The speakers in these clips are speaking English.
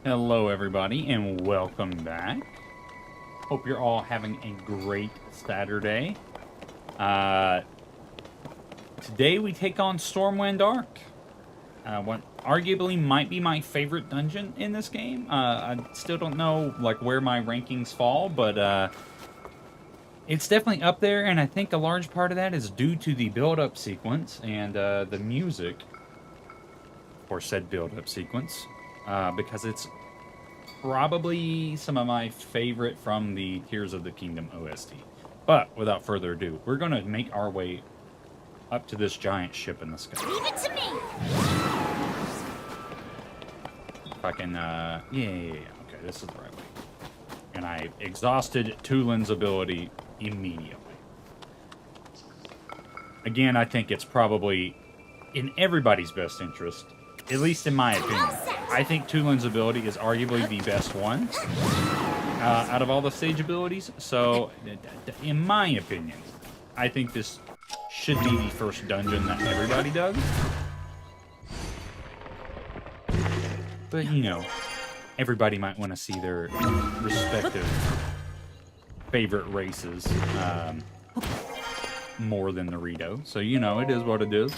Hello, everybody, and welcome back. Hope you're all having a great Saturday. Today we take on Stormwind Arc. What arguably might be my favorite dungeon in this game. I still don't know where my rankings fall, but it's definitely up there, and I think a large part of that is due to the build-up sequence and the music for said build-up sequence. Because it's probably some of my favorite from the Tears of the Kingdom OST. But without further ado, we're going to make our way up to this giant ship in the sky. Leave it to me. If I can, yeah. Okay, this is the right way. And I exhausted Tulin's ability immediately. Again, I think it's probably in everybody's best interest, at least in my opinion. I think Tulin's ability is arguably the best one out of all the stage abilities. So, in my opinion, I think this should be the first dungeon that everybody does. But, you know, everybody might want to see their respective favorite races more than Naruto. So, you know, it is what it is.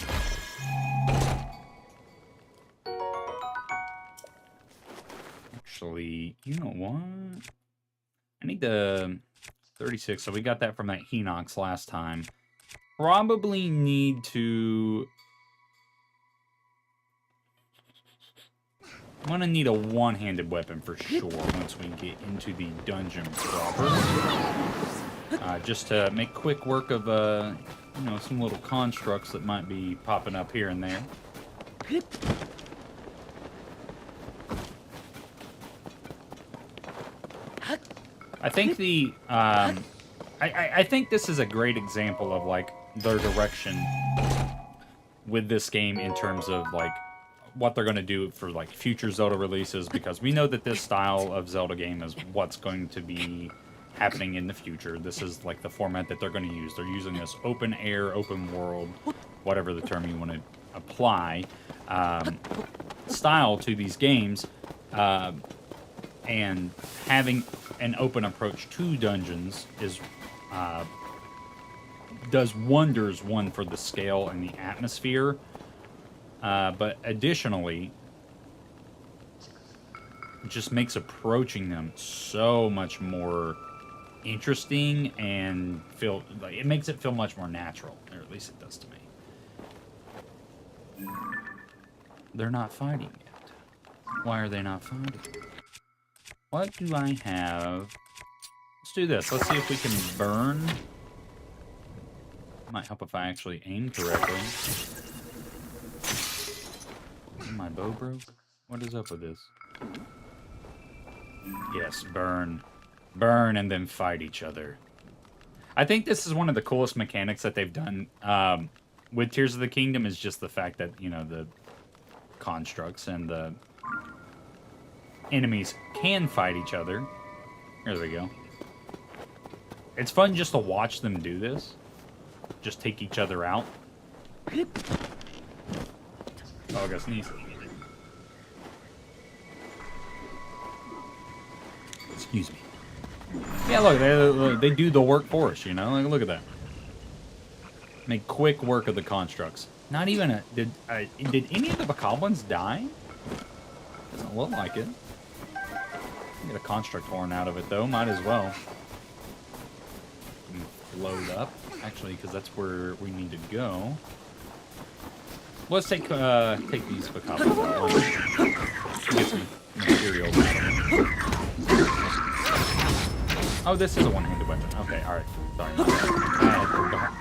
Actually, you know what? I need the 36, so we got that from that Hinox last time. Probably need to... I'm gonna need a one-handed weapon for sure once we get into the dungeon proper. Just to make quick work of, you know, some little constructs that might be popping up here and there. I think the, I think this is a great example of, like, their direction with this game in terms of, like, what they're going to do for, like, future Zelda releases, because we know that this style of Zelda game is what's going to be happening in the future. This is, like, the format that they're going to use. They're using this open air, open world, whatever the term you want to apply, style to these games, and having an open approach to dungeons is does wonders, one, for the scale and the atmosphere, but additionally, it just makes approaching them so much more interesting and it makes it feel much more natural, or at least it does to me. They're not fighting yet. Why are they not fighting? What do I have? Let's do this. Let's see if we can burn. Might help if I actually aim correctly. My bow broke? What is up with this? Yes, burn. Burn and then fight each other. I think this is one of the coolest mechanics that they've done with Tears of the Kingdom, is just the fact that, you know, the constructs and the enemies can fight each other. There we go. It's fun just to watch them do this. Just take each other out. Oh, I got sneeze. Excuse me. Yeah, look, they do the work for us, you know? Like, look at that. Make quick work of the constructs. Not even a... Did any of the Bokoblins die? Doesn't look like it. Get a construct horn out of it, though. Might as well. Load up, actually, because that's where we need to go. Let's take these Bokoblins out. Get some materials out of them. Oh, this is a one-handed weapon. Okay, alright. Sorry. I forgot.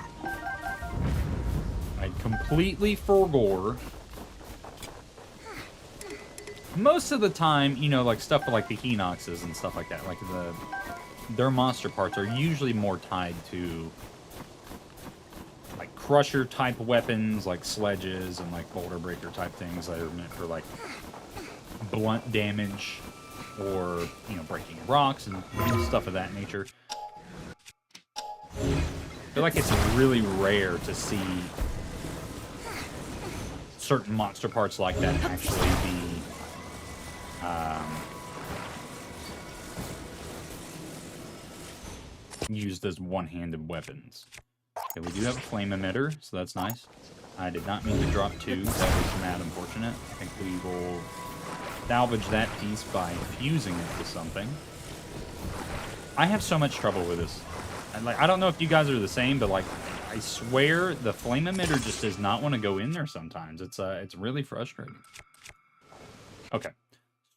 I completely forgot. Most of the time, you know, like stuff like the Hinoxes and stuff like that, like their monster parts are usually more tied to like crusher type weapons, like sledges and like boulder breaker type things that are meant for like blunt damage or, you know, breaking rocks and stuff of that nature. I feel like it's really rare to see certain monster parts like that actually be used as one-handed weapons. Okay, we do have a flame emitter, so that's nice. I did not mean to drop 2. That was mad unfortunate. I think we will salvage that piece by fusing it to something. I have so much trouble with this. I don't know if you guys are the same, but like, I swear the flame emitter just does not want to go in there sometimes. It's really frustrating. Okay,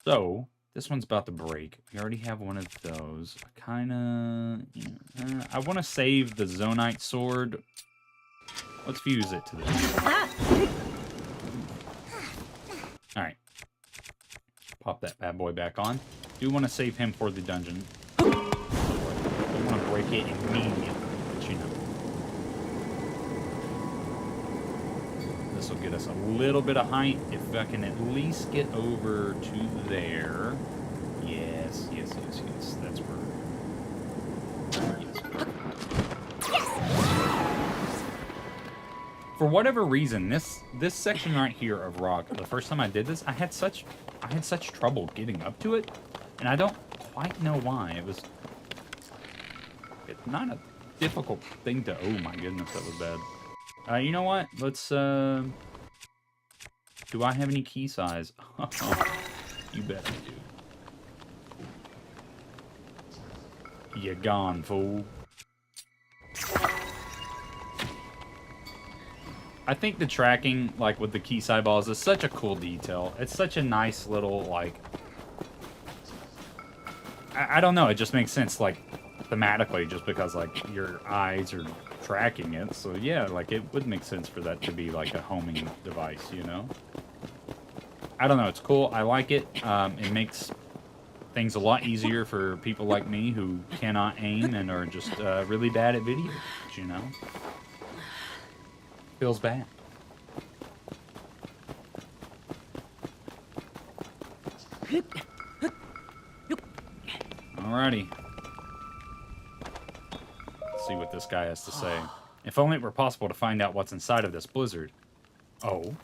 so this one's about to break. We already have one of those. I want to save the Zonite sword. Let's fuse it to this. All right, pop that bad boy back on. Do want to save him for the dungeon. Don't want to break it immediately, but you know. This will get us a little bit of height. If I can at least get over to there. Yes. That's where. Yes. For whatever reason, this section right here of rock, the first time I did this, I had such trouble getting up to it, and I don't quite know why. It's not a difficult thing to. Oh my goodness, that was bad. You know what? Let's, do I have any key size? You bet I do. You gone, fool. I think the tracking, like, with the key side balls is such a cool detail. It's such a nice little, like... I don't know, it just makes sense, like, thematically, just because, like, your eyes are tracking it. So yeah, like it would make sense for that to be like a homing device, you know? I don't know, it's cool. I like it. It makes things a lot easier for people like me who cannot aim and are just really bad at video games, you know? Feels bad. Alrighty. See what this guy has to say. If only it were possible to find out what's inside of this blizzard. Oh?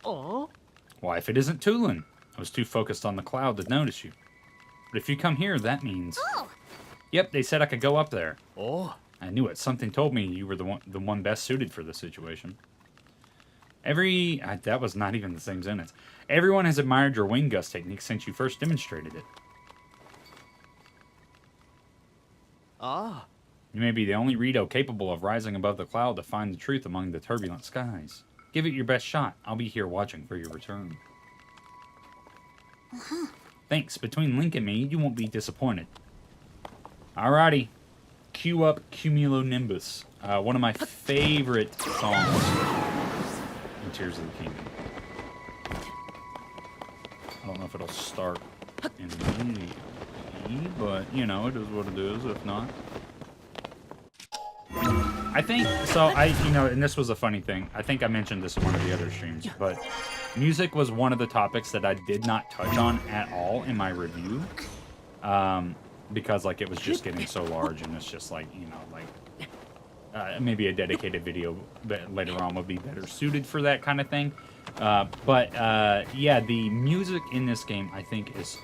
Oh? Why, if it isn't Tulin. I was too focused on the cloud to notice you. But if you come here, that means... Oh. Yep, they said I could go up there. Oh. I knew it. Something told me you were the one best suited for this situation. That was not even the same sentence. Everyone has admired your wind gust technique since you first demonstrated it. Ah. You may be the only Rito capable of rising above the cloud to find the truth among the turbulent skies. Give it your best shot. I'll be here watching for your return. Thanks. Between Link and me, you won't be disappointed. Alrighty. Cue up Cumulonimbus. One of my favorite songs in Tears of the Kingdom. I don't know if it'll start immediately, but, you know, it is what it is, if not. I think, so you know, and this was a funny thing. I think I mentioned this in one of the other streams, but music was one of the topics that I did not touch on at all in my review. Because, like, it was just getting so large, and it's just, like, you know, like, maybe a dedicated video later on would be better suited for that kind of thing. Yeah, the music in this game, I think, is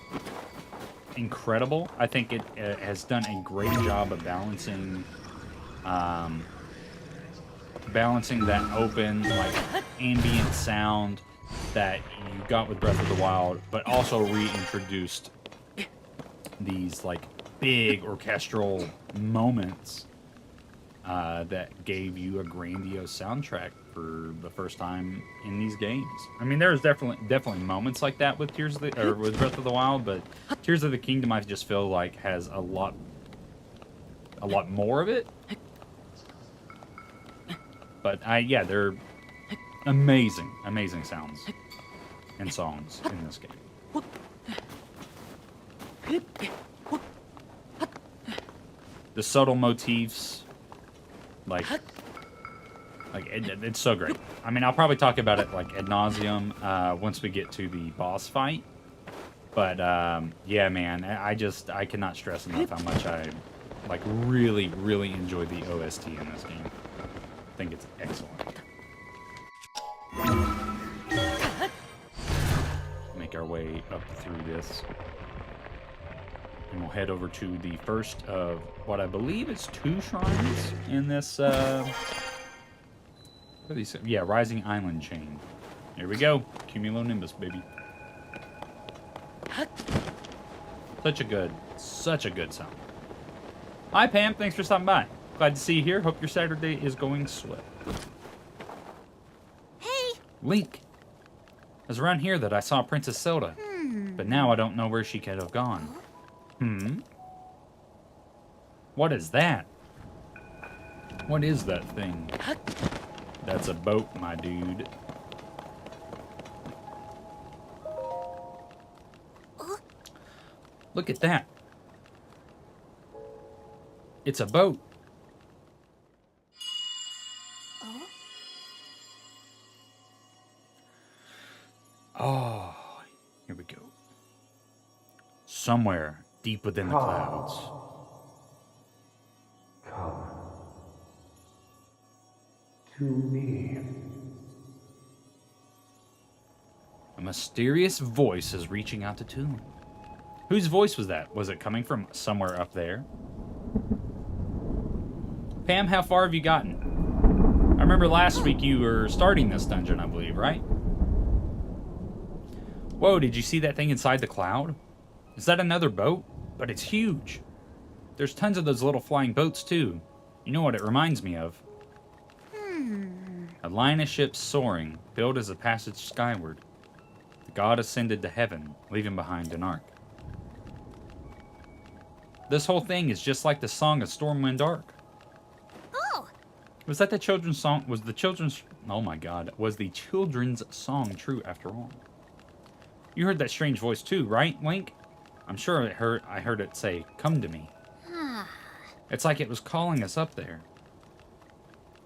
incredible. I think it has done a great job of balancing that open, like, ambient sound that you got with Breath of the Wild, but also reintroduced these, like, big orchestral moments that gave you a grandiose soundtrack for the first time in these games. I mean, there's definitely moments like that with with Breath of the Wild, but Tears of the Kingdom, I just feel like has a lot more of it. But yeah, they're amazing sounds and songs in this game. The subtle motifs, like it's so great. I mean, I'll probably talk about it like ad nauseum once we get to the boss fight. But yeah, man, I cannot stress enough how much I like really enjoy the OST in this game. I think it's excellent. Make our way up through this. And we'll head over to the first of what I believe is 2 shrines in this, what are these? Yeah, Rising Island Chain. Here we go. Cumulonimbus, baby. Such a good sound. Hi, Pam. Thanks for stopping by. Glad to see you here. Hope your Saturday is going swell. Hey! Link. It was around here that I saw Princess Zelda. But now I don't know where she could have gone. What is that? What is that thing? That's a boat, my dude. Look at that. It's a boat. Oh, here we go. Somewhere deep within the clouds. Come to me. A mysterious voice is reaching out to Toon. Whose voice was that? Was it coming from somewhere up there? Pam, how far have you gotten? I remember last week you were starting this dungeon, I believe, right? Whoa, did you see that thing inside the cloud? Is that another boat? But it's huge. There's tons of those little flying boats, too. You know what it reminds me of? A line of ships soaring, built as a passage skyward. The god ascended to heaven, leaving behind an ark. This whole thing is just like the song of Stormwind Ark. Oh! Was that the children's song? Was the children's... Oh my god. Was the children's song true after all? You heard that strange voice too, right, Link? I'm sure I heard it say, "Come to me." It's like it was calling us up there.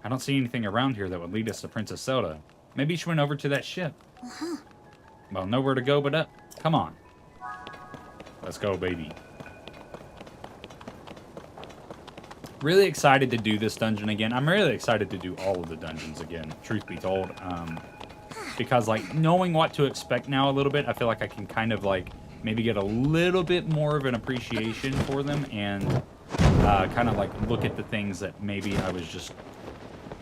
I don't see anything around here that would lead us to Princess Zelda. Maybe she went over to that ship. Well, nowhere to go but up. Come on. Let's go, baby. Really excited to do this dungeon again. I'm really excited to do all of the dungeons again, truth be told. Because, like, knowing what to expect now a little bit, I feel like I can kind of, like, maybe get a little bit more of an appreciation for them and kind of, like, look at the things that maybe I was just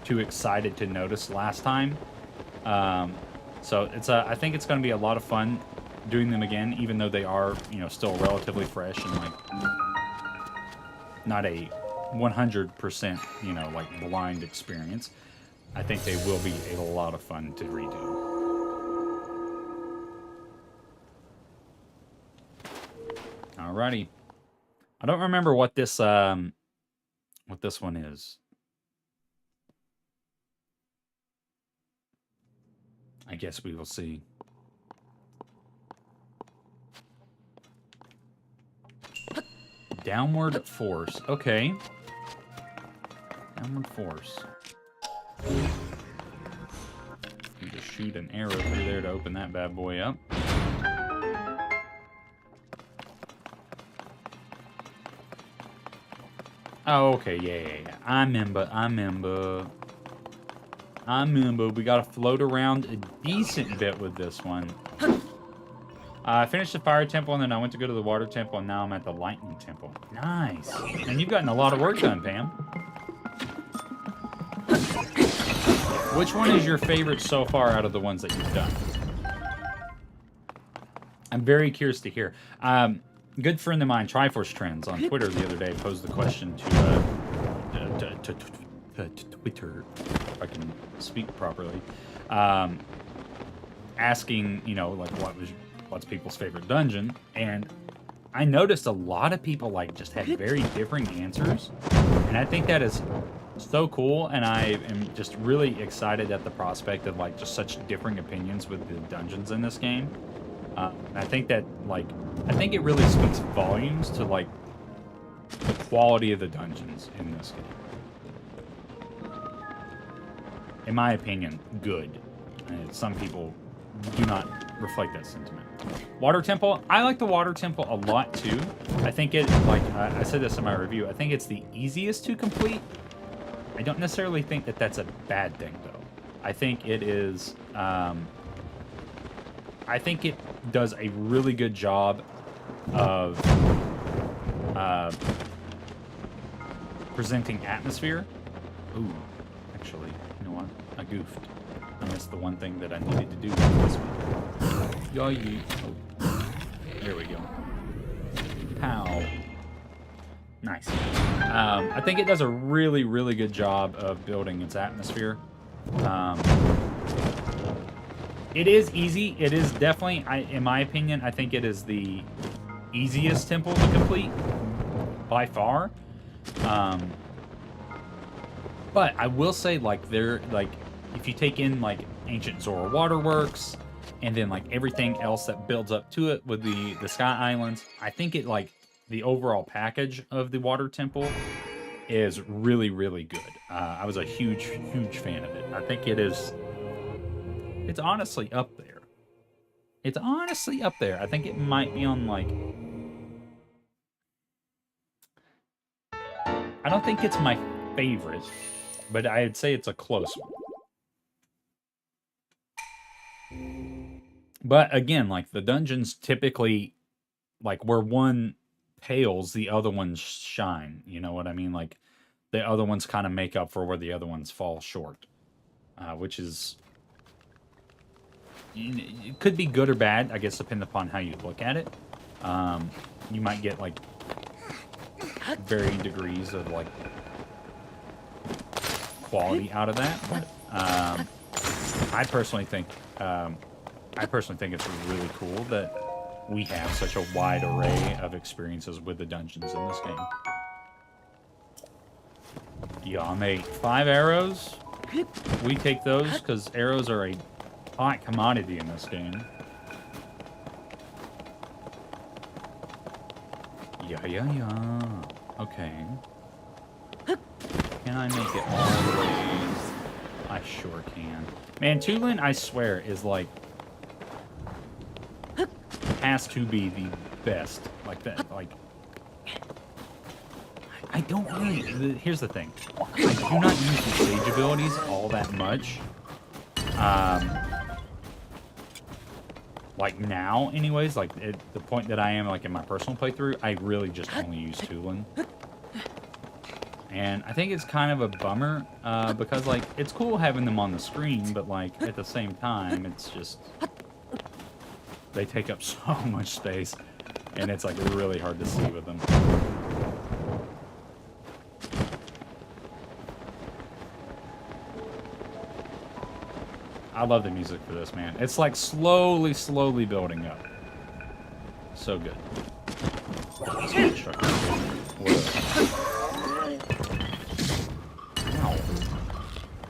too excited to notice last time. So it's I think it's going to be a lot of fun doing them again, even though they are, you know, still relatively fresh and, like, not a 100%, you know, like, blind experience. I think they will be a lot of fun to redo. Alrighty. I don't remember what this one is. I guess we will see. Downward force. Okay. Downward force. You just shoot an arrow through there to open that bad boy up. Oh, okay, yeah. I remember. We gotta float around a decent bit with this one. I finished the fire temple, and then I went to go to the water temple, and now I'm at the lightning temple. Nice. And you've gotten a lot of work done, Pam. Which one is your favorite so far out of the ones that you've done? I'm very curious to hear. Good friend of mine, Triforce Trends, on Twitter the other day posed the question to Twitter, if I can speak properly, asking, you know, like, what's people's favorite dungeon, and I noticed a lot of people, like, just had very differing answers, and I think that is so cool, and I am just really excited at the prospect of, like, just such differing opinions with the dungeons in this game. I think that, like, I think it really speaks volumes to, like, the quality of the dungeons in this game. In my opinion, good. And some people do not reflect that sentiment. Water Temple, I like the Water Temple a lot too. I think it, like, I said this in my review, I think it's the easiest to complete. I don't necessarily think that that's a bad thing, though. I think it is, I think it does a really good job of presenting atmosphere. Ooh, actually, you know what? I goofed. I missed the one thing that I needed to do with this one. Yay. Oh, there we go. Pow. Nice. I think it does a really, really good job of building its atmosphere. It is easy. It is definitely, in my opinion, I think it is the easiest temple to complete by far. But I will say, like, if you take in, like, Ancient Zora Waterworks, and then, like, everything else that builds up to it with the Sky Islands, I think it, like, the overall package of the Water Temple is really, really good. I was a huge, huge fan of it. I think it's honestly up there. It's honestly up there. I think it might be on, like, I don't think it's my favorite, but I'd say it's a close one. But again, like, the dungeons typically, like, where one pales, the other ones shine. You know what I mean? Like, the other ones kind of make up for where the other ones fall short. Which is... It could be good or bad, I guess, depending upon how you look at it. You might get, like, varying degrees of, like, quality out of that. But I personally think it's really cool that we have such a wide array of experiences with the dungeons in this game. Yeah, mate. 5 arrows. We take those because arrows are a hot commodity in this game. Yeah. Okay. Can I make it all the way? I sure can. Man, Tulin, I swear, is like... has to be the best. Like that, like... I don't really... Here's the thing. I do not use the stage abilities all that much. Like now, anyways, like at the point that I am, like in my personal playthrough, I really just only use Tulin. And I think it's kind of a bummer, because, like, it's cool having them on the screen, but, like, at the same time, it's just... They take up so much space, and it's, like, really hard to see with them. I love the music for this, man. It's, like, slowly building up. So good.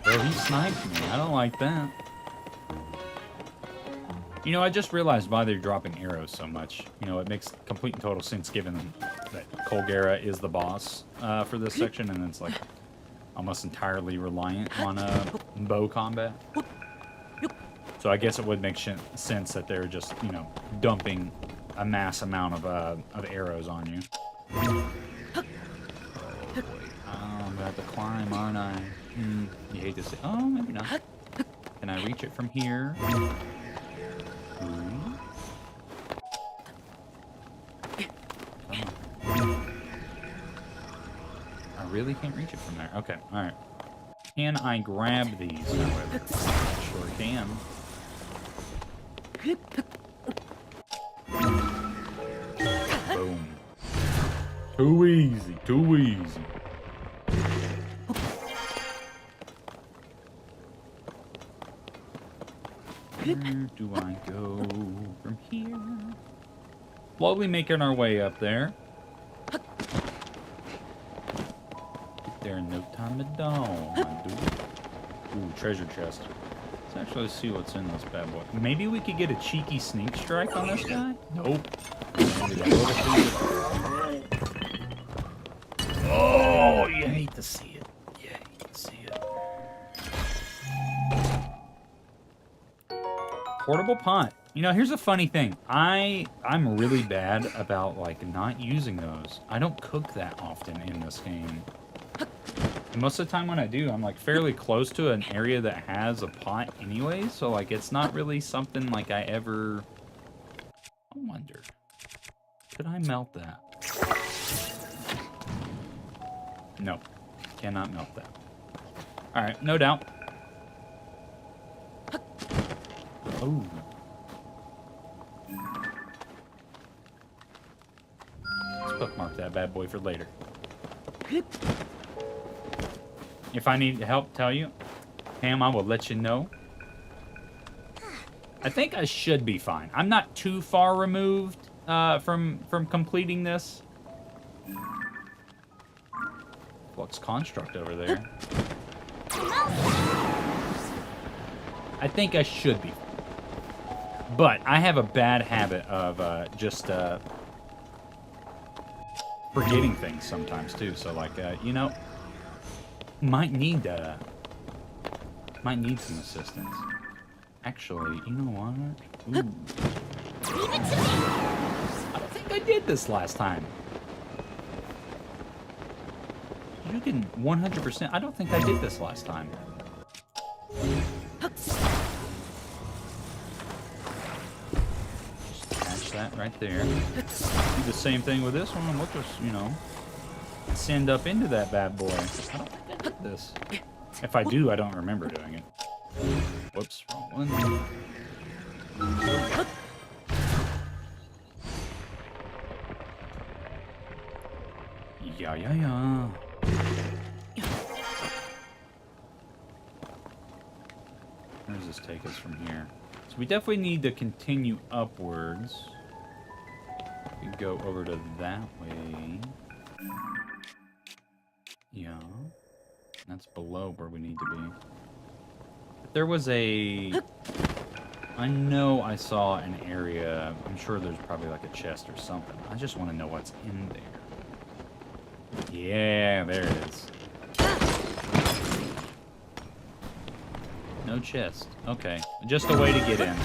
Bro, he sniped me. I don't like that. You know, I just realized why they're dropping arrows so much. You know, it makes complete and total sense given that Colgera is the boss for this section, and it's like almost entirely reliant on bow combat. So I guess it would make sense that they're just, you know, dumping a mass amount of arrows on you. Oh, I'm gonna have to climb, aren't I? You hate to say. Oh, maybe not. Can I reach it from here? I really can't reach it from there. Okay, alright. Can I grab these, however? Sure can. Boom. Too easy, too easy. Where do I go from here? Slowly making our way up there. Get there in no time at all, my dude. Ooh, treasure chest. Let's actually see what's in this bad boy. Maybe we could get a cheeky sneak strike on this guy? Nope. Oh, you hate to see it. You hate to see it. Portable pot. You know, here's a funny thing. I'm really bad about, like, not using those. I don't cook that often in this game. And most of the time when I do, I'm, like, fairly close to an area that has a pot anyway. So, like, it's not really something, like, I ever... I wonder. Could I melt that? No. Cannot melt that. Alright, no doubt. Oh. Let's bookmark that bad boy for later. If I need help, tell you. Pam, I will let you know. I think I should be fine. I'm not too far removed from completing this. Flux construct over there. I think I should be. But I have a bad habit of just forgetting things sometimes too. So like, you know, might need some assistance. Actually, you know what? Ooh. I don't think I did this last time. You can 100%. I don't think I did this last time. Just attach that right there. Do the same thing with this one. We'll just, you know, send up into that bad boy. I don't think I did this. If I do, I don't remember doing it. Whoops, wrong one. Yeah. Where does this take us from here? So we definitely need to continue upwards. We go over to that way. Yeah. That's below where we need to be. But there was a... I know I saw an area. I'm sure there's probably like a chest or something. I just want to know what's in there. Yeah, there it is. No chest. Okay. Just a way to get in.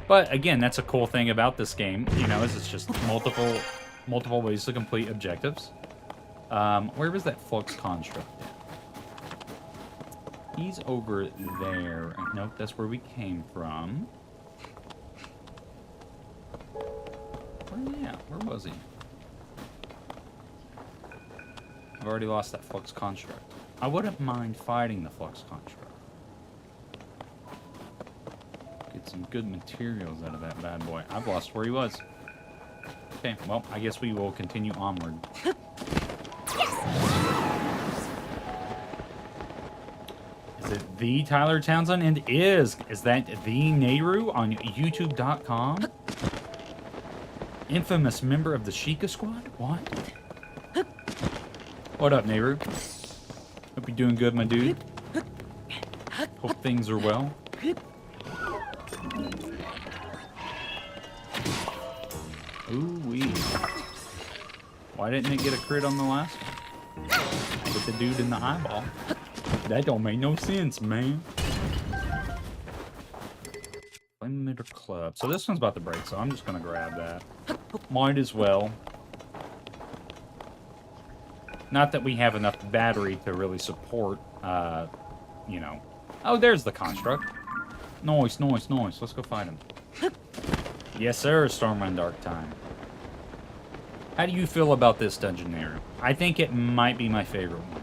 But again, that's a cool thing about this game, you know, is it's just multiple ways to complete objectives. Where was that flux construct at? He's over there. Nope, that's where we came from. Where was he? I've already lost that flux construct. I wouldn't mind fighting the flux construct. Get some good materials out of that bad boy. I've lost where he was. Okay, well, I guess we will continue onward. Is it the Tyler Townsend? And is that the Nehru on YouTube.com? Infamous member of the Sheikah Squad? What? What up, Nehru? Hope you're doing good, my dude. Hope things are well. Ooh-wee. Why didn't it get a crit on the last one? Hit the dude in the eyeball. That don't make no sense, man. Flame emitter club. So this one's about to break, so I'm just gonna grab that. Might as well. Not that we have enough battery to really support, you know. Oh, there's the construct. Nice. Let's go find him. Yes, sir, Stormwind Dark Time. How do you feel about this dungeon there? I think it might be my favorite one.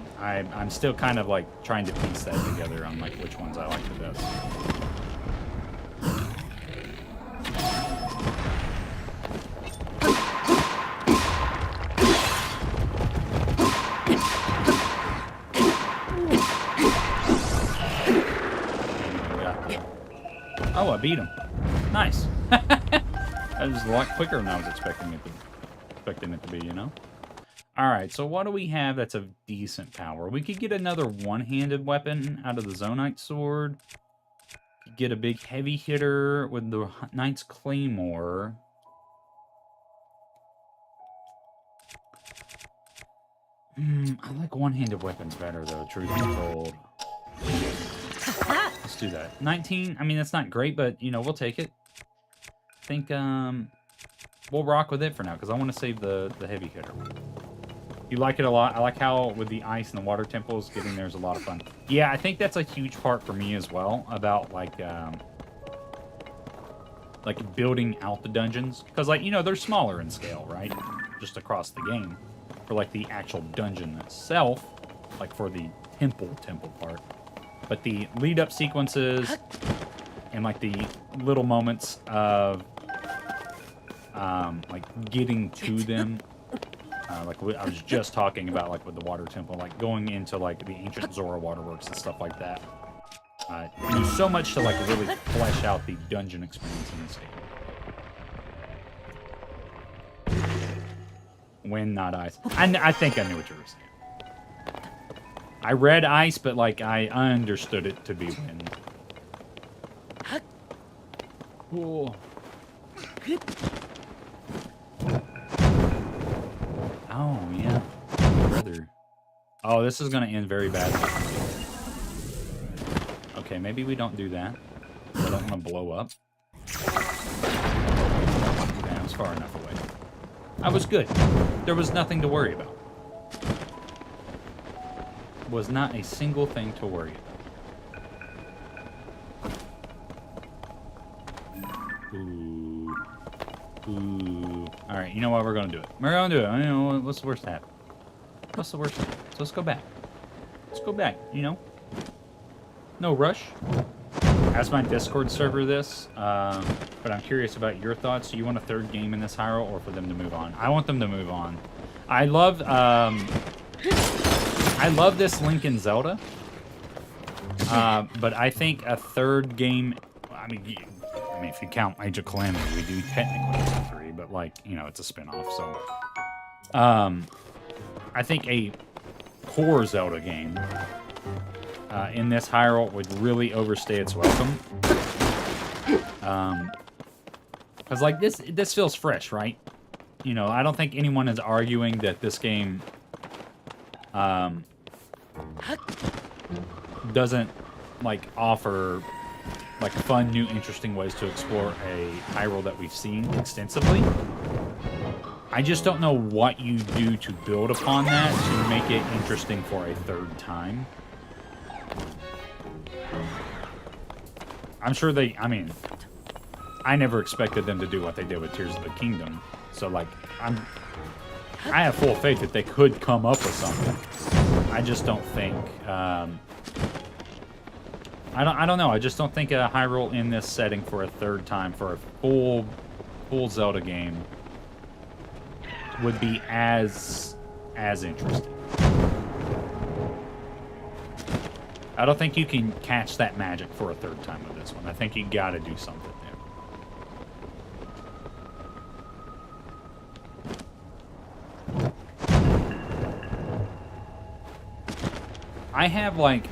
I'm still kind of like trying to piece that together on like which ones I like the best. Oh, I beat him. Nice. That was a lot quicker than I was expecting it to be, you know? Alright, so what do we have that's of decent power? We could get another one-handed weapon out of the Zonite Sword. Get a big heavy hitter with the Knight's Claymore. I like one-handed weapons better, though, truth be told. Let's do that. 19, I mean, that's not great, but, you know, we'll take it. I think, we'll rock with it for now, because I want to save the heavy hitter. You like it a lot. I like how, with the ice and the water temples, getting there is a lot of fun. Yeah, I think that's a huge part for me as well, about, like building out the dungeons. Because, like, you know, they're smaller in scale, right? just across the game, for like the actual dungeon itself, like for the temple part. But the lead-up sequences and like the little moments of like getting to them, like I was just talking about, like with the water temple, like going into like the ancient Zora waterworks and stuff like that. Do so much to like really flesh out the dungeon experience in this game. Wind, not ice. I think I knew what you were saying. I read ice, but like I understood it to be wind. Cool. Oh yeah, brother. Oh, this is gonna end very badly. Okay, maybe we don't do that. I don't want to blow up. Okay, I was far enough away. I was good. There was nothing to worry about. Was not a single thing to worry about. Ooh. Ooh. Alright, you know what? We're gonna do it. We're gonna do it. You know, what's the worst that happen? What's the worst that happen? So let's go back. Let's go back, you know? No rush. Ask my Discord server this, but I'm curious about your thoughts. Do you want a third game in this Hyrule, or for them to move on? I want them to move on. I love this Link and Zelda, but I think a third game. I mean, if you count Age of Calamity, we do technically have 3, but like, you know, it's a spinoff. So, I think a core Zelda game. In this Hyrule would really overstay its welcome. Because like this feels fresh, right? You know, I don't think anyone is arguing that this game doesn't like offer like fun, new, interesting ways to explore a Hyrule that we've seen extensively. I just don't know what you do to build upon that to make it interesting for a third time. I'm sure I mean, I never expected them to do what they did with Tears of the Kingdom. So, like, I have full faith that they could come up with something. I just don't think, I don't know. I just don't think a Hyrule in this setting for a third time, for a full Zelda game, would be as interesting. I don't think you can catch that magic for a third time with this one. I think you got to do something there. I have like,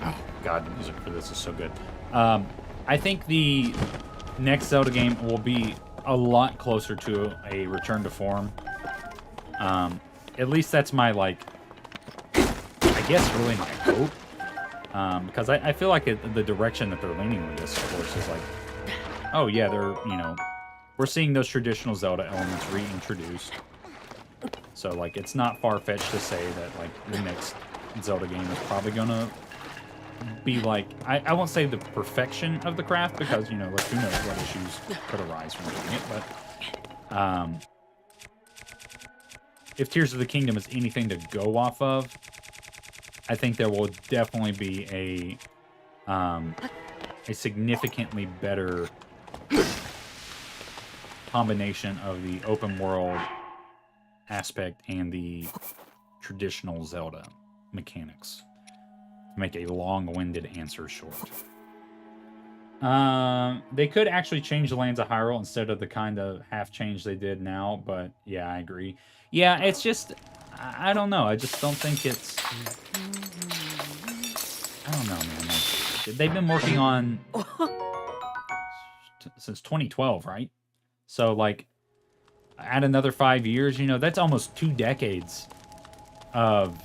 oh god, the music for this is so good. I think the next Zelda game will be a lot closer to a return to form. At least that's my like. I guess really my hope, because I feel like the direction that they're leaning with this, of course, is like, oh yeah, we're seeing those traditional Zelda elements reintroduced. So like, it's not far-fetched to say that like the next Zelda game is probably gonna be like, I won't say the perfection of the craft, because you know, like who knows what issues could arise from doing it, but if Tears of the Kingdom is anything to go off of, I think there will definitely be a significantly better combination of the open world aspect and the traditional Zelda mechanics. To make a long-winded answer short. They could actually change the Lands of Hyrule instead of the kind of half change they did now, but yeah, I agree. Yeah, it's just, I don't know. I just don't think it's, I don't know, man. Like, they've been working on since 2012, right? So, like, add another 5 years, you know, that's almost 2 decades of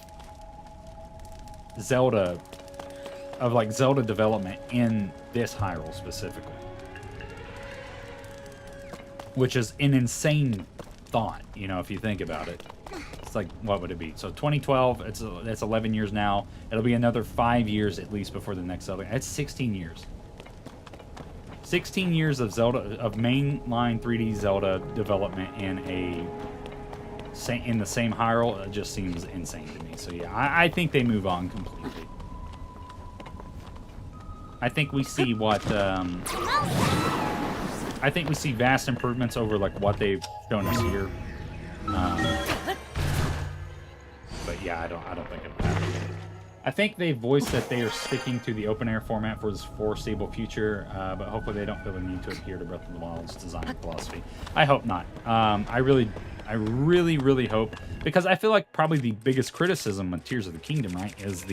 Zelda development in this Hyrule specifically. Which is an insane thought, you know, if you think about it. It's like, what would it be? So 2012, that's 11 years now. It'll be another 5 years at least before the next Zelda. That's 16 years. 16 years of Zelda, of mainline 3D Zelda development in the same Hyrule, just seems insane to me. So yeah, I think they move on completely. I think we see I think we see vast improvements over like what they've shown us here. But yeah, I don't think it'll happen. I think they voiced that they are sticking to the open air format for this foreseeable future, but hopefully they don't feel the need to adhere to Breath of the Wild's design philosophy. I hope not. I really hope, because I feel like probably the biggest criticism of Tears of the Kingdom, right, is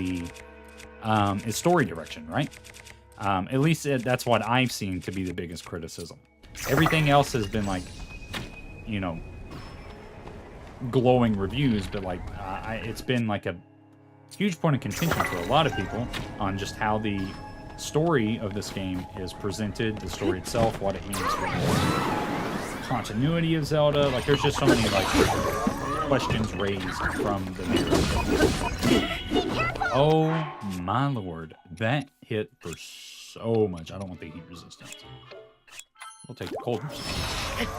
is story direction, right? At least that's what I've seen to be the biggest criticism. Everything else has been like, you know, glowing reviews, but like it's been like a huge point of contention for a lot of people on just how the story of this game is presented, the story itself, what it means for the continuity of Zelda. Like, there's just so many like questions raised from the viewers. Oh my lord, that hit for so much. I don't want the heat resistance. We'll take the cold resistance.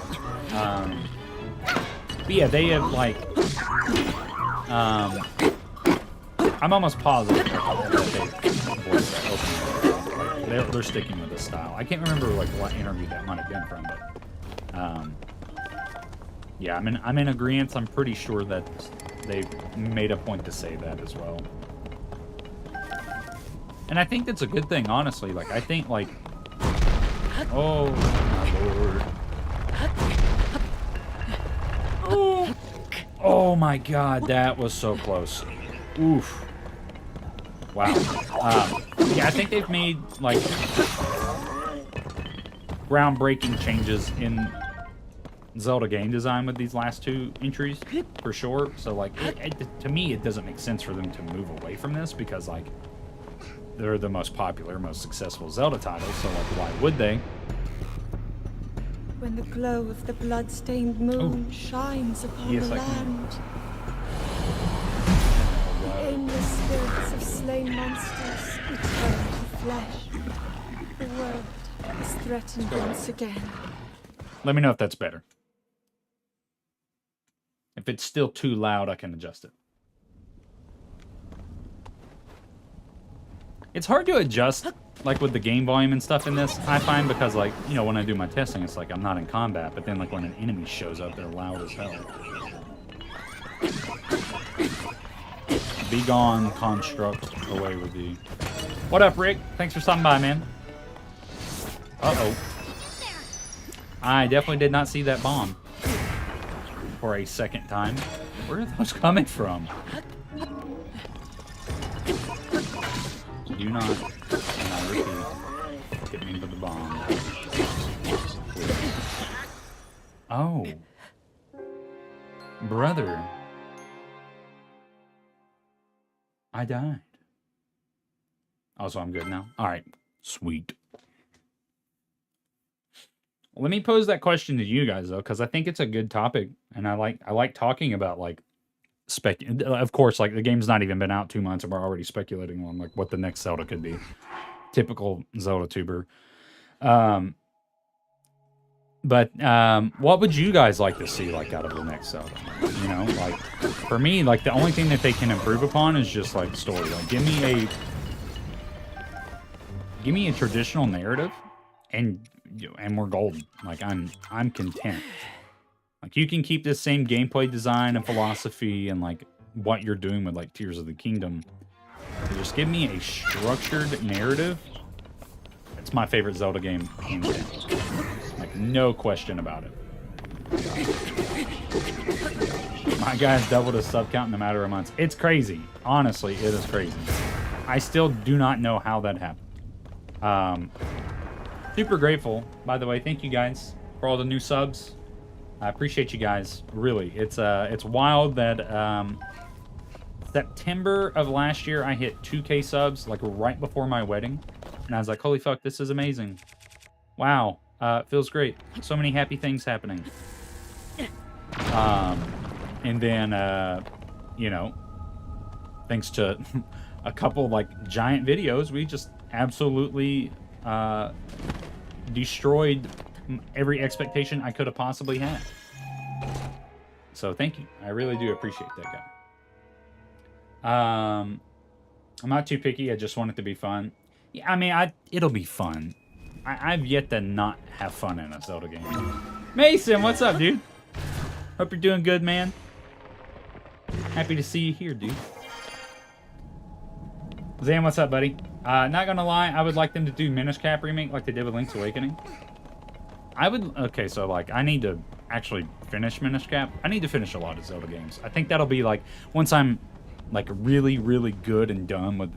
But yeah, they have like I'm almost positive that they voiced that opening. They're sticking with this style. I can't remember like what interview that might have been from, but yeah, I'm in agreement. I'm pretty sure that they've made a point to say that as well. And I think that's a good thing, honestly. Like, I think like, oh my lord. Oh my god, that was so close. Oof. Wow. Yeah, I think they've made, like, groundbreaking changes in Zelda game design with these last two entries, for sure. So, like, to me, it doesn't make sense for them to move away from this, because, like, they're the most popular, most successful Zelda titles, so, like, why would they? When the glow of the blood-stained moon shines upon the land, the aimless spirits of slain monsters return to flesh. The world is threatened once again. Let me know if that's better. If it's still too loud, I can adjust it. It's hard to adjust, like, with the game volume and stuff in this, I find, because, like, you know, when I do my testing, it's like I'm not in combat, but then, like, when an enemy shows up, they're loud as hell. Be gone, construct, away with thee. What up, Rick? Thanks for stopping by, man. Uh-oh. I definitely did not see that bomb for a second time. Where are those coming from? Do not, and I repeat, hit me with the bomb. Oh. Brother. I died. Oh, so I'm good now? Alright. Sweet. Let me pose that question to you guys, though, because I think it's a good topic, and I like talking about, like, of course, like, the game's not even been out 2 months, and we're already speculating on, like, what the next Zelda could be. Typical Zelda tuber. But what would you guys like to see, like, out of the next Zelda? You know, like, for me, like, the only thing that they can improve upon is just, like, story. Like, give me a traditional narrative, and we're golden. Like, I'm content. Like, you can keep this same gameplay design and philosophy and, like, what you're doing with, like, Tears of the Kingdom. But just give me a structured narrative. It's my favorite Zelda game, hands down. Like, no question about it. My guy's doubled his sub count in a matter of months. It's crazy. Honestly, it is crazy. I still do not know how that happened. Super grateful, by the way. Thank you guys for all the new subs. I appreciate you guys, really. It's wild that September of last year I hit 2K subs, like, right before my wedding, and I was like, holy fuck, this is amazing. Wow, feels great. So many happy things happening. And then, you know, thanks to a couple, like, giant videos, we just absolutely destroyed every expectation I could have possibly had. So thank you. I really do appreciate that, guy. I'm not too picky. I just want it to be fun. Yeah, I mean, it'll be fun. I've yet to not have fun in a Zelda game. Mason, what's up, dude? Hope you're doing good, man. Happy to see you here, dude. Zan, what's up, buddy? Not gonna lie, I would like them to do Minish Cap remake like they did with Link's Awakening. Okay, so like I need to actually finish Minish Cap. I need to finish a lot of Zelda games. I think that'll be like once I'm like really, really good and done with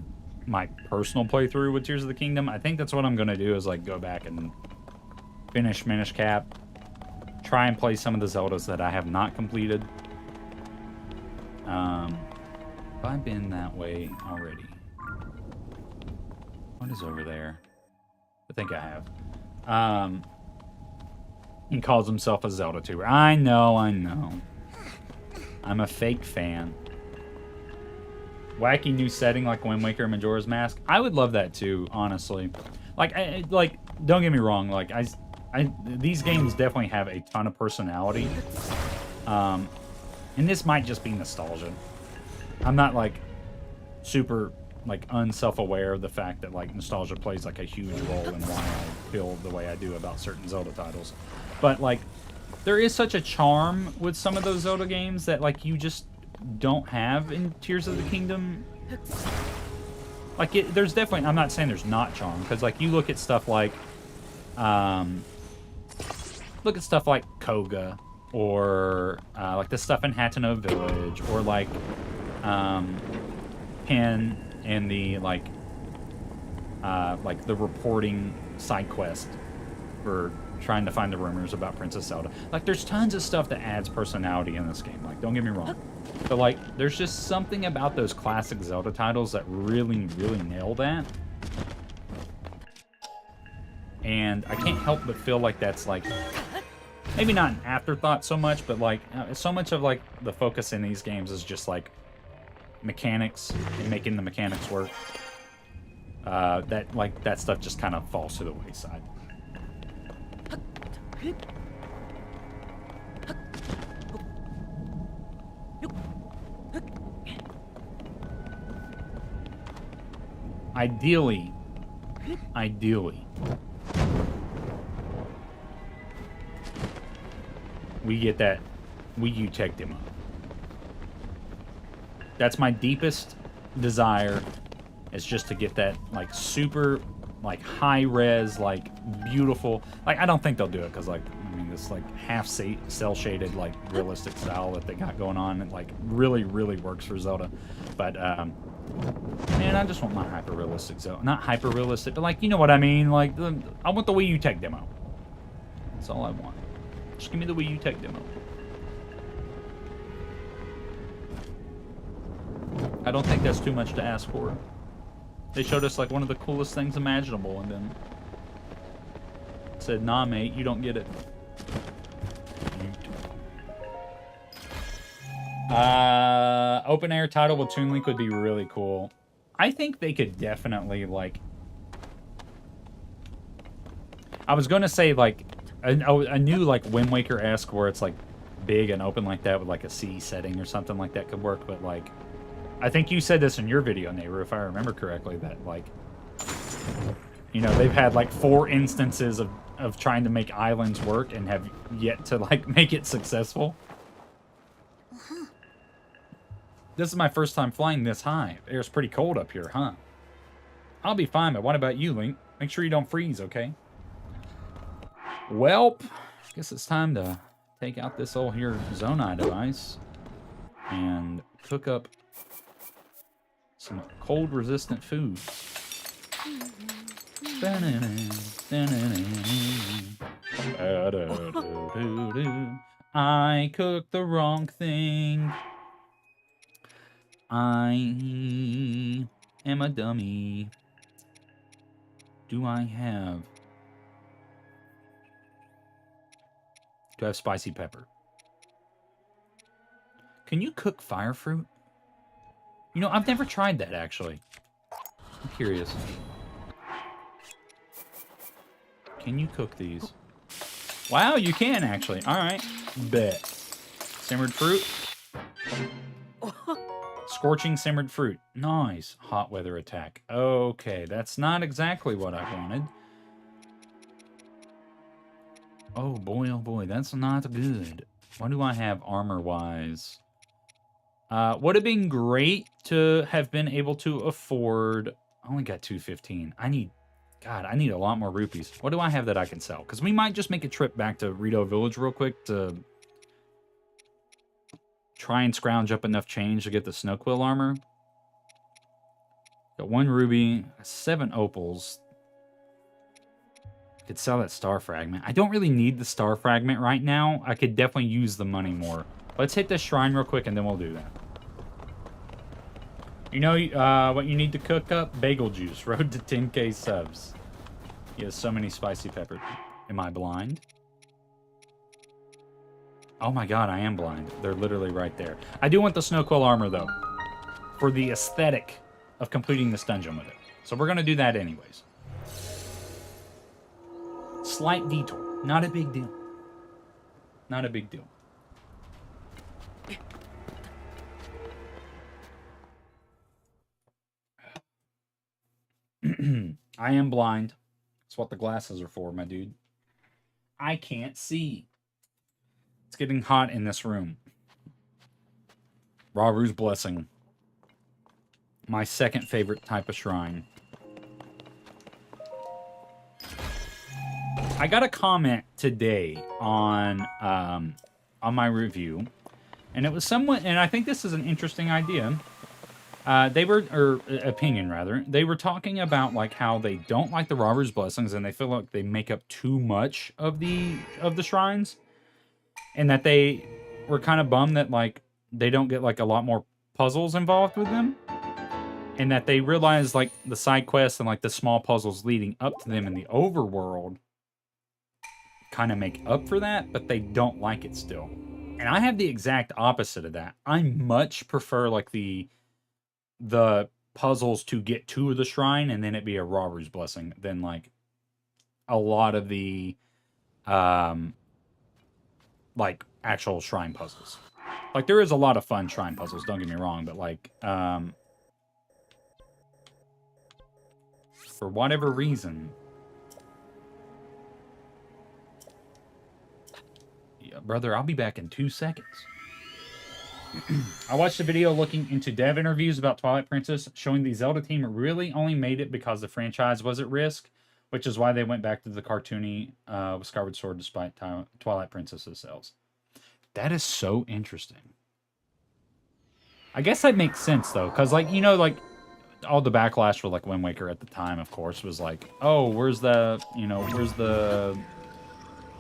my personal playthrough with Tears of the Kingdom. I think that's what I'm gonna do is like go back and finish Minish Cap, try and play some of the Zeldas that I have not completed. Have I been that way already? What is over there? I think I have. He calls himself a Zelda tuber. I know. I'm a fake fan. Wacky new setting like Wind Waker and Majora's Mask. I would love that too, honestly. Like, don't get me wrong. Like, these games definitely have a ton of personality. And this might just be nostalgia. I'm not like super like unself-aware of the fact that like nostalgia plays like a huge role in why I feel the way I do about certain Zelda titles. But like there is such a charm with some of those Zelda games that like you just don't have in Tears of the Kingdom. Like there's definitely, I'm not saying there's not charm, because like you look at stuff like Koga, or like the stuff in Hateno Village, or like Pen and the like the reporting side quest for trying to find the rumors about Princess Zelda. Like there's tons of stuff that adds personality in this game. Like don't get me wrong, but like there's just something about those classic Zelda titles that really, really nail that. And I can't help but feel like that's like maybe not an afterthought so much, but like so much of like the focus in these games is just like mechanics and making the mechanics work. That stuff just kind of falls to the wayside. Ideally, we get that Wii U tech demo. That's my deepest desire, is just to get that like super like high res, like beautiful. Like I don't think they'll do it because like I mean this like half cell shaded like realistic style that they got going on, it like really, really works for Zelda. But man, I just want my hyper realistic Zelda. Not hyper realistic, but like you know what I mean. Like I want the Wii U tech demo. That's all I want. Just give me the Wii U tech demo. I don't think that's too much to ask for. They showed us like one of the coolest things imaginable and then said, nah mate, you don't get it. Open air title with Toon Link would be really cool. I think they could definitely like... I was gonna say like a new like Wind Waker-esque where it's like big and open like that with like a sea setting or something like that could work, but like I think you said this in your video, Nehru, if I remember correctly, that like you know they've had like 4 instances of trying to make islands work and have yet to like make it successful. This is my first time flying this high. Air's pretty cold up here, huh? I'll be fine, but what about you, Link? Make sure you don't freeze, okay? Welp, guess it's time to take out this old here Zonai device and cook up some cold resistant food. I cooked the wrong thing. I am a dummy. Do I have spicy pepper? Can you cook fire fruit? You know, I've never tried that, actually. I'm curious. Can you cook these? Wow, you can actually. All right. Bet. Simmered fruit. Scorching simmered fruit. Nice. Hot weather attack. Okay, that's not exactly what I wanted. Oh boy, that's not good. What do I have armor-wise? Would have been great to have been able to afford... I only got 215. God, I need a lot more rupees. What do I have that I can sell? Because we might just make a trip back to Rito Village real quick to try and scrounge up enough change to get the Snow Quill armor. Got 1 ruby, 7 opals. Could sell that star fragment. I don't really need the star fragment right now. I could definitely use the money more. Let's hit this shrine real quick and then we'll do that. You know what you need to cook up? Bagel juice. Road to 10k subs. He has so many spicy peppers. Am I blind? Oh my god, I am blind. They're literally right there. I do want the Snow Quill armor, though. For the aesthetic of completing this dungeon with it. So we're going to do that anyways. Slight detour. Not a big deal. Not a big deal. I am blind. That's what the glasses are for, my dude. I can't see. It's getting hot in this room. Raru's Blessing. My second favorite type of shrine. I got a comment today on my review, and it was somewhat, and I think this is an interesting idea. Opinion rather. They were talking about like how they don't like the Robber's Blessings, and they feel like they make up too much of the shrines, and that they were kind of bummed that like they don't get like a lot more puzzles involved with them, and that they realize like the side quests and like the small puzzles leading up to them in the overworld kind of make up for that, but they don't like it still. And I have the exact opposite of that. I much prefer like the puzzles to get to the shrine and then it be a Robber's Blessing than like a lot of the like actual shrine puzzles. Like there is a lot of fun shrine puzzles, don't get me wrong, but like for whatever reason, yeah, brother, I'll be back in 2 seconds. I watched a video looking into dev interviews about Twilight Princess, showing the Zelda team really only made it because the franchise was at risk, which is why they went back to the cartoony with Skyward Sword despite Twilight Princess's sales. That is so interesting. I guess that makes sense, though, because, like, you know, like, all the backlash for, like, Wind Waker at the time, of course, was like, oh, where's the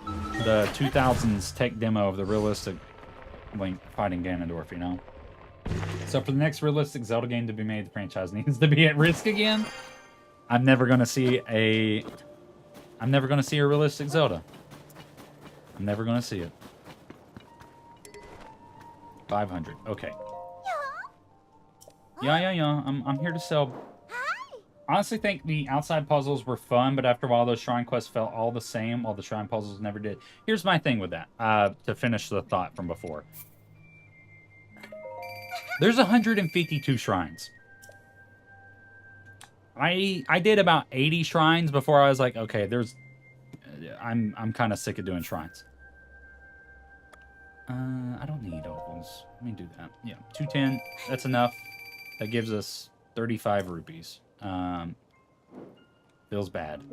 2000s tech demo of the realistic Link fighting Ganondorf, you know? So for the next realistic Zelda game to be made, the franchise needs to be at risk again. I'm never gonna see a realistic Zelda. I'm never gonna see it. 500. Okay. Yeah. I'm here to sell. I honestly think the outside puzzles were fun, but after a while, those shrine quests felt all the same, while the shrine puzzles never did. Here's my thing with that, to finish the thought from before. There's 152 shrines. I did about 80 shrines before I was like, okay, I'm kind of sick of doing shrines. I don't need opals. Let me do that. Yeah, 210. That's enough. That gives us 35 rupees. Feels bad.